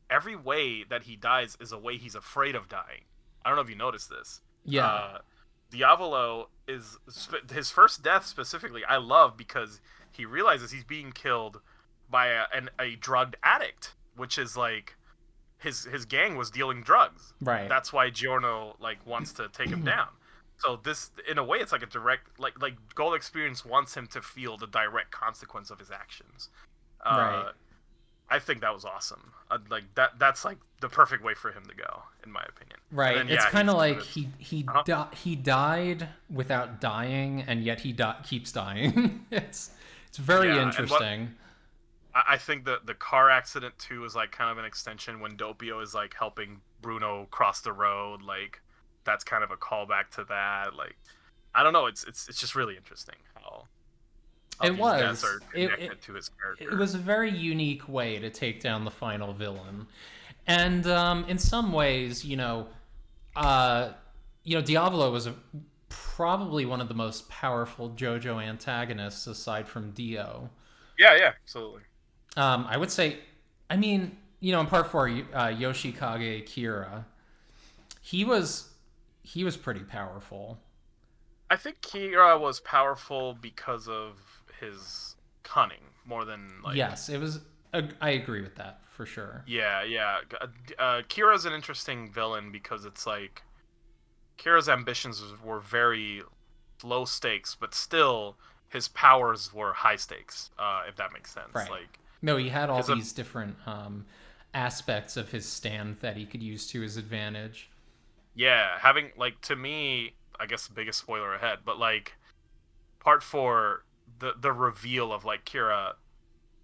Every way that he dies is a way he's afraid of dying. I don't know if you noticed this. Yeah, Uh, Diavolo is his first death specifically. I love because he realizes he's being killed by a drugged addict, which is like his gang was dealing drugs. right. That's why Giorno like wants to take him down. So this, in a way, it's like a direct like Gold Experience wants him to feel the direct consequence of his actions. Right. I think that was awesome. Like that's like the perfect way for him to go, in my opinion. Right. And then, It's yeah, kind of he's like good. he died without dying, and yet he keeps dying. It's very Yeah, interesting. I think the car accident too is like kind of an extension when Doppio is like helping Bruno cross the road. Like that's kind of a callback to that. Like I don't know. It's just really interesting how It these deaths was. are connected to his character. It was a very unique way to take down the final villain, and in some ways, Diavolo was probably one of the most powerful JoJo antagonists aside from Dio. Yeah, absolutely. I would say, I mean, in part four, Yoshikage Kira, he was pretty powerful. I think Kira was powerful because of his cunning more than like. Yes, it was. I agree with that for sure. Yeah. Kira's an interesting villain because it's like Kira's ambitions were very low stakes, but still his powers were high stakes. If that makes sense. Right. Like No, he had all these different aspects of his stand that he could use to his advantage. yeah, having like to me, I guess the biggest spoiler ahead, but like part four, the reveal of like Kira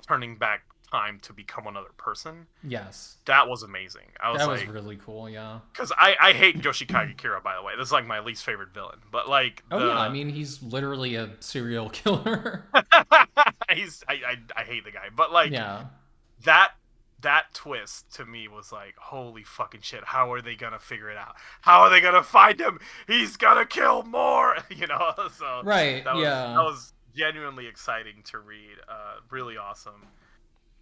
turning back time to become another person. Yes, That was amazing. I was that like, was really cool. Yeah. because I hate Yoshikage Kira, by the way. This is like my least favorite villain. But like Oh yeah, I mean he's literally a serial killer. I hate the guy. But like Yeah. that that twist to me was like, holy fucking shit, how are they gonna figure it out? How are they gonna find him? He's gonna kill more so Right. that Yeah. was genuinely exciting to read. Really awesome.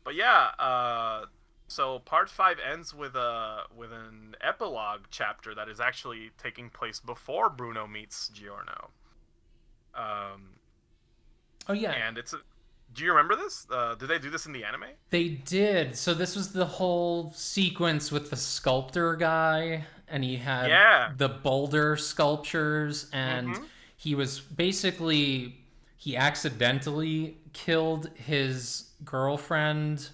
But yeah, so part five ends with an epilogue chapter that is actually taking place before Bruno meets Giorno. Oh yeah. And do you remember this? Did they do this in the anime? They did. So this was the whole sequence with the sculptor guy, and he had Yeah. the boulder sculptures, and Mm-hmm. he was basically he accidentally killed his girlfriend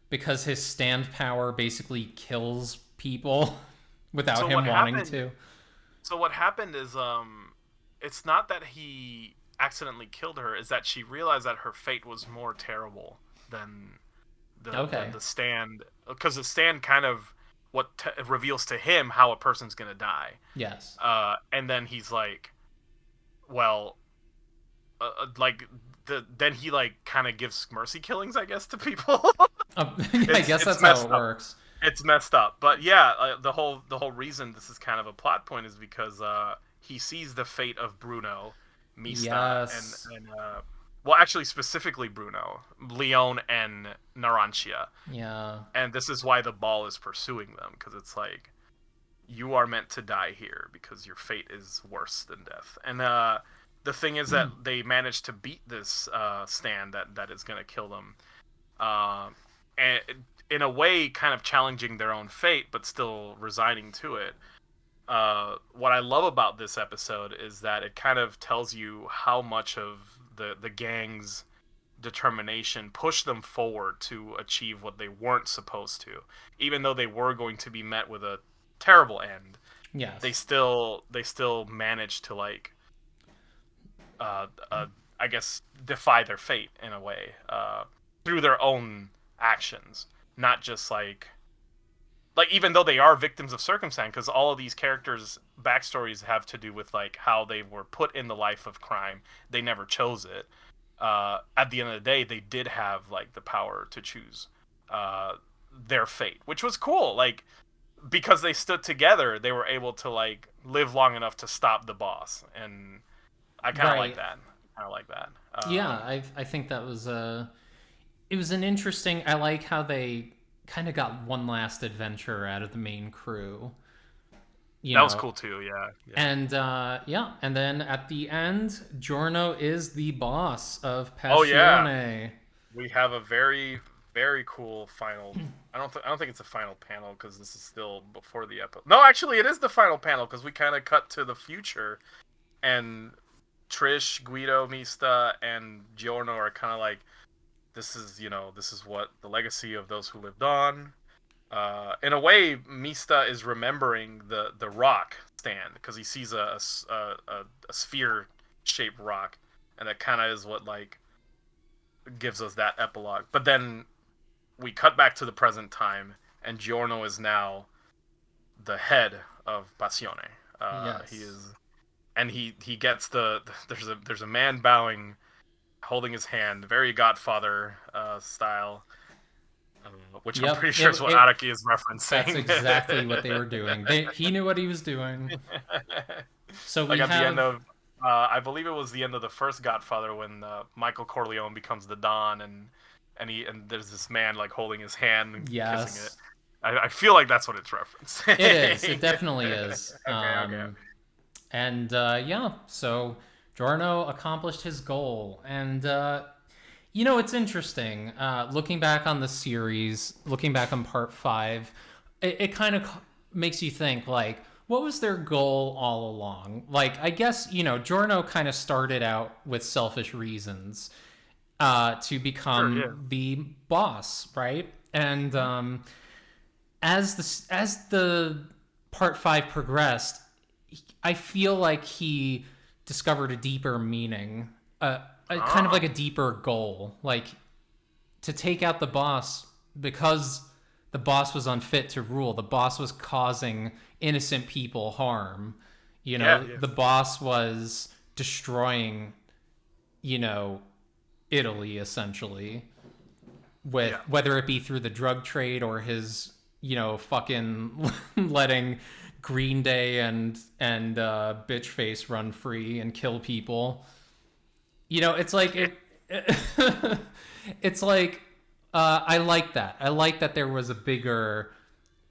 because his stand power basically kills people without So him what wanting happened? to. So what happened is it's not that he accidentally killed her, is that she realized that her fate was more terrible than Okay. the stand, because the stand kind of reveals to him how a person's gonna die. Yes. And then he's like, well, like then he like kind of gives mercy killings, I guess, to people. I guess that's how messed it up. works. It's messed up, but yeah, the whole reason this is kind of a plot point is because he sees the fate of Bruno, Mista, Yes. and well, actually specifically Bruno, Leon, and Narantia, Yeah. and this is why the ball is pursuing them, because it's like you are meant to die here because your fate is worse than death. And the thing is that they managed to beat this stand that is going to kill them, and in a way kind of challenging their own fate but still resigning to it. What I love about this episode is that it kind of tells you how much of the gang's determination pushed them forward to achieve what they weren't supposed to, even though they were going to be met with a terrible end. Yes. They still managed to like I guess defy their fate in a way through their own actions, not just like like even though they are victims of circumstance, because all of these characters' backstories have to do with like how they were put in the life of crime. They never chose it. At the end of the day, they did have like the power to choose uh, their fate, which was cool. Like because they stood together, they were able to like live long enough to stop the boss, and I kind of like Right. that. Kind of like that. Yeah, I think that was it was an interesting. I like how they kind of got one last adventure out of the main crew. You That was know, cool too. Yeah. Yeah. and yeah, and then at the end, Giorno is the boss of Oh yeah. Passione. We have a very very cool final. I don't think it's a final panel because this is still before the episode. No, actually, it is the final panel because we kind of cut to the future, and Trish, Guido, Mista, and Giorno are kind of like, this is what the legacy of those who lived on. In a way, Mista is remembering the rock stand because he sees a sphere shaped rock, and that kind of is what like gives us that epilogue. But then we cut back to the present time, and Giorno is now the head of Passione. He Yes. is, and he gets there's a man bowing, holding his hand, very Godfather style, which I'm Yep. pretty sure is what Araki is That's referencing. exactly what they were doing. He knew what he was doing. So Like we at the end have of, I believe it was the end of the first Godfather when Michael Corleone becomes the Don, and there's this man like holding his hand and kissing it. yes. I feel like that's what it's referencing. It is. It definitely is. Okay. And yeah, so Giorno accomplished his goal. And, it's interesting. Looking back on the series, looking back on part five, it kind of makes you think, like, what was their goal all along? Like, I guess, Giorno kind of started out with selfish reasons to Sure, yeah. become the boss, right? And as the part five progressed, I feel like he discovered a deeper meaning, a kind of like a deeper goal, like to take out the boss because the boss was unfit to rule. The boss was causing innocent people harm. Yeah. The boss was destroying, Italy essentially, with Yeah. whether it be through the drug trade or his fucking letting Green Day and bitch face run free and kill people. It's like it's like I like that. I like that there was a bigger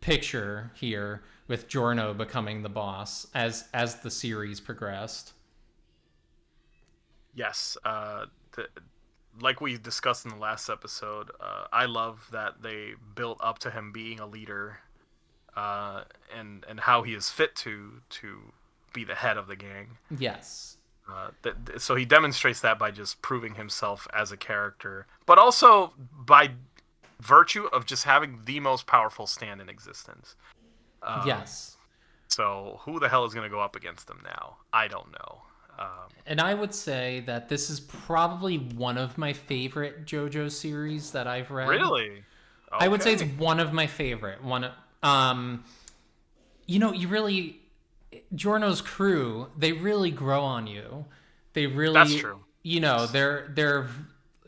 picture here with Giorno becoming the boss as the series progressed. Yes. Like we discussed in the last episode, I love that they built up to him being a leader, and how he is fit to be the head of the gang. Yes. So he demonstrates that by just proving himself as a character, but also by virtue of just having the most powerful stand in existence. Yes. So who the hell is going to go up against him now? I don't know. And I would say that this is probably one of my favorite JoJo series that I've read. Really? I would say it's Okay. one of my favorite. You really Giorno's crew, they really grow on you. They really, That's true. they're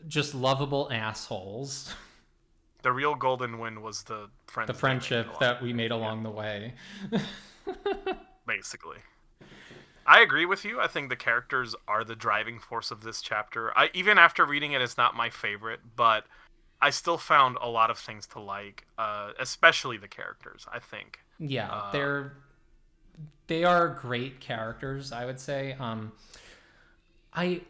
just lovable assholes. The real golden win was the friends The they made friendship along that the we way, made along the way. basically. I agree with you. I think the characters are the driving force of this chapter. Even after reading it, it's not my favorite, but I still found a lot of things to like, especially the characters. I think. Yeah, they are great characters, I would say. I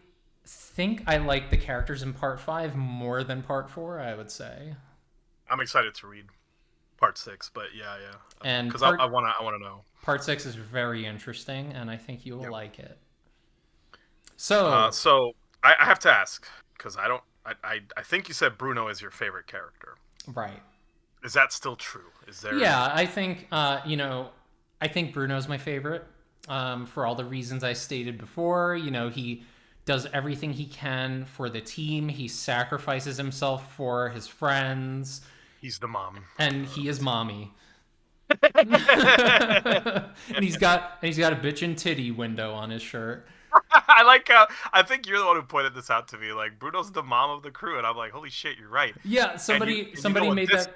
think I like the characters in part 5 more than part 4, I would say. I'm excited to read part 6, but yeah, And because I wanna know. part 6 is very interesting, and I think you will Yep. like it. So, So I have to ask because I don't. I think you said Bruno is your favorite character. right. Is that still true? Is there? Yeah, I think, I think Bruno's my favorite for all the reasons I stated before. He does everything he can for the team. He sacrifices himself for his friends, He's the mom. and he is mommy. And he's got a bitch and titty window on his shirt. I like how I think you're the one who pointed this out to me. Like Bruno's the mom of the crew, and I'm like, holy shit, you're right. Yeah, And you know somebody what made this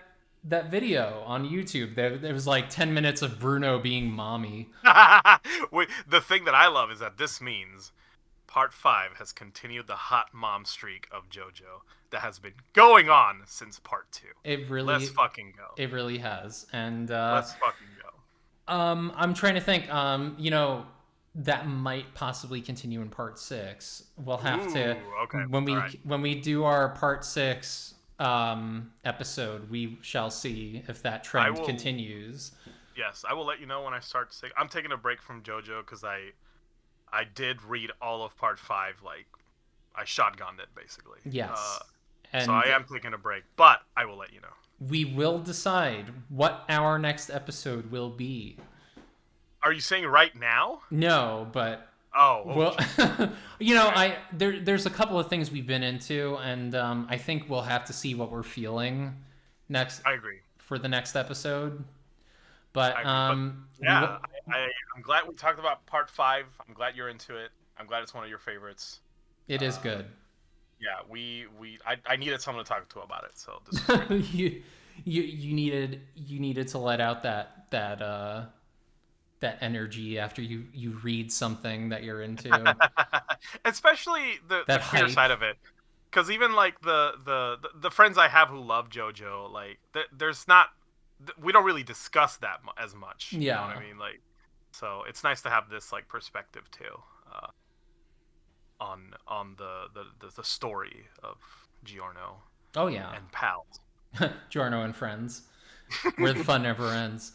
that video on YouTube. There was like 10 minutes of Bruno being mommy. Wait, the thing that I love is that this means Part 5 has continued the hot mom streak of JoJo that has been going on since Part 2. Let's fucking go. It really has. And Let's fucking go. I'm trying to think. That might possibly continue in Part 6. We'll have to okay. when we do our Part 6 episode, we shall see if that trend continues. Yes, I will let you know when I start to. I'm taking a break from JoJo because I did read all of Part 5. Like, I shotgunned it basically. Yes. And so I am taking a break, but I will let you know. We will decide what our next episode will be. Are you saying right now? No, but well, there's a couple of things we've been into, and I think we'll have to see what we're feeling next. I agree. For the next episode, but I'm glad we talked about Part 5. I'm glad you're into it. I'm glad it's one of your favorites. It is good. Yeah, I needed someone to talk to about it, so this is you needed to let out that energy after you read something that you're into. Especially the queer side of it, because even like the friends I have who love JoJo, like there's not, we don't really discuss that as much. You know what I mean? Like, so it's nice to have this like perspective too, on the story of Giorno. Oh yeah, and pals. Giorno and friends, where the fun never ends.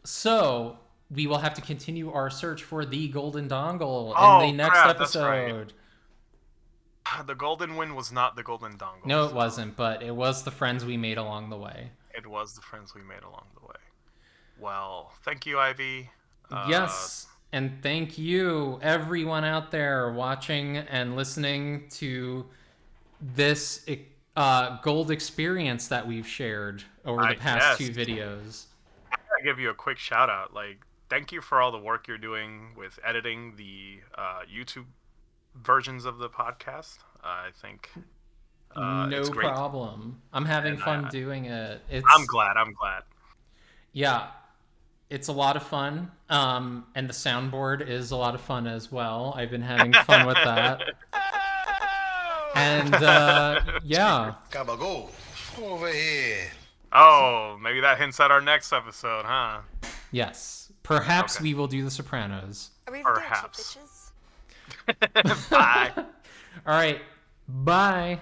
So we will have to continue our search for the golden dongle in the next episode. Right. The golden win was not the golden dongle. No, it wasn't, but it was the friends we made along the way. It was the friends we made along the way. Well, thank you, Ivy. Yes, and thank you, everyone out there watching and listening to this gold experience that we've shared over the past 2 videos. I give you a quick shout out. Like, thank you for all the work you're doing with editing the YouTube versions of the podcast. I think no problem. I'm having fun doing it. I'm glad. Yeah, it's a lot of fun. And the soundboard is a lot of fun as well. I've been having fun with that. And yeah. Gabagool, over here. Oh, maybe that hints at our next episode, huh? Yes. Perhaps we will do The Sopranos. Perhaps. Bye. All right. Bye.